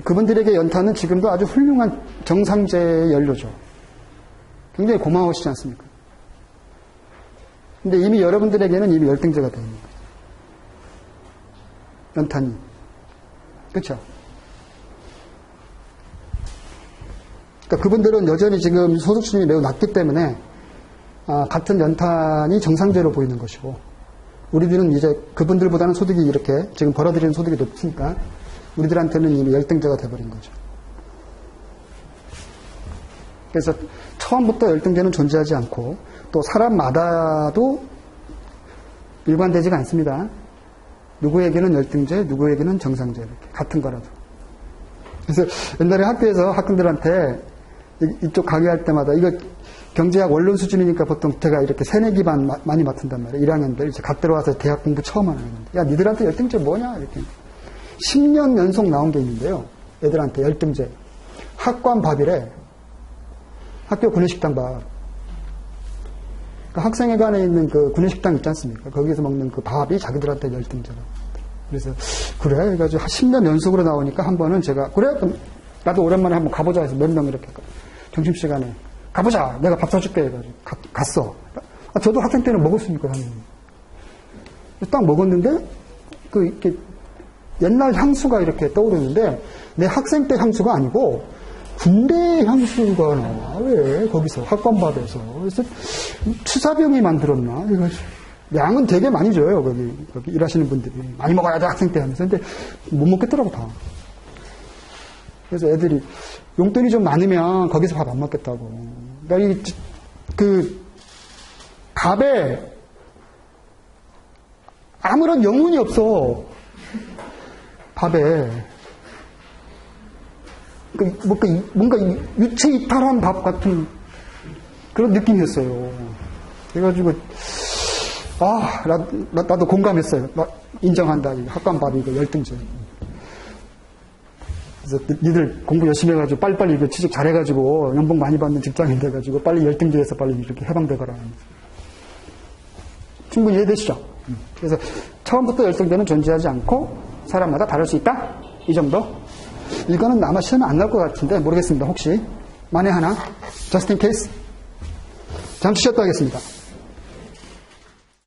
그분들에게 연탄은 지금도 아주 훌륭한 정상제의 연료죠. 굉장히 고마우시지 않습니까? 근데 이미 여러분들에게는 이미 열등제가 되어 있는 거예요. 연탄이. 그렇죠? 그러니까 그분들은 여전히 지금 소득 수준이 매우 낮기 때문에 같은 연탄이 정상제로 보이는 것이고, 우리들은 이제 그분들보다는 소득이 이렇게 지금 벌어들이는 소득이 높으니까 우리들한테는 이미 열등제가 돼버린 거죠. 그래서 처음부터 열등제는 존재하지 않고 또 사람마다도 일관되지가 않습니다. 누구에게는 열등제, 누구에게는 정상제 이렇게 같은 거라도. 그래서 옛날에 학교에서 학생들한테 이쪽 강의할 때마다 이거 경제학 원론 수준이니까 보통 제가 이렇게 새내기반 많이 맡은단 말이에요. 1학년들 이제 갓 들어와서 대학 공부 처음 하는 건데, 야 니들한테 열등제 뭐냐 이렇게 10년 연속 나온 게 있는데요. 애들한테 열등제 학관 밥이래. 학교 구내식당 밥. 그러니까 학생회관에 있는 구내식당 있지 않습니까? 거기서 먹는 밥이 자기들한테 열등제라고. 그래서 그래 그래가지고 10년 연속으로 나오니까 한 번은 제가 그래 그럼 나도 오랜만에 한번 가보자 해서 몇 명 이렇게 점심시간에 가보자 내가 밥 사줄게 해가지고 갔어. 저도 학생 때는 먹었으니까 당연히. 딱 먹었는데 이렇게 옛날 향수가 이렇게 떠오르는데 내 학생 때 향수가 아니고 군대 향수가 나와. 왜 거기서 학관밥에서. 그래서 추사병이 만들었나 해가지고 양은 되게 많이 줘요. 거기 일하시는 분들이 많이 먹어야 돼 학생 때 하면서. 근데 못 먹겠더라고 다. 그래서 애들이 용돈이 좀 많으면 거기서 밥 안 먹겠다고. 그러니까 밥에 아무런 영혼이 없어. 밥에. 뭔가 유체 이탈한 밥 같은 그런 느낌이었어요. 그래가지고, 나도 공감했어요. 인정한다. 학관밥이 이거 열등제. 그래서 니들 공부 열심히 해가지고 빨리빨리 이거 취직 잘해가지고 연봉 많이 받는 직장인 돼가지고 빨리 열등제에서 빨리 이렇게 해방되거라. 충분히 이해되시죠? 그래서 처음부터 열등제는 존재하지 않고 사람마다 다를 수 있다? 이 정도? 이거는 아마 시험에 안 나올 것 같은데 모르겠습니다. 혹시 만에 하나 just in case 잠시 쉬었다 하겠습니다.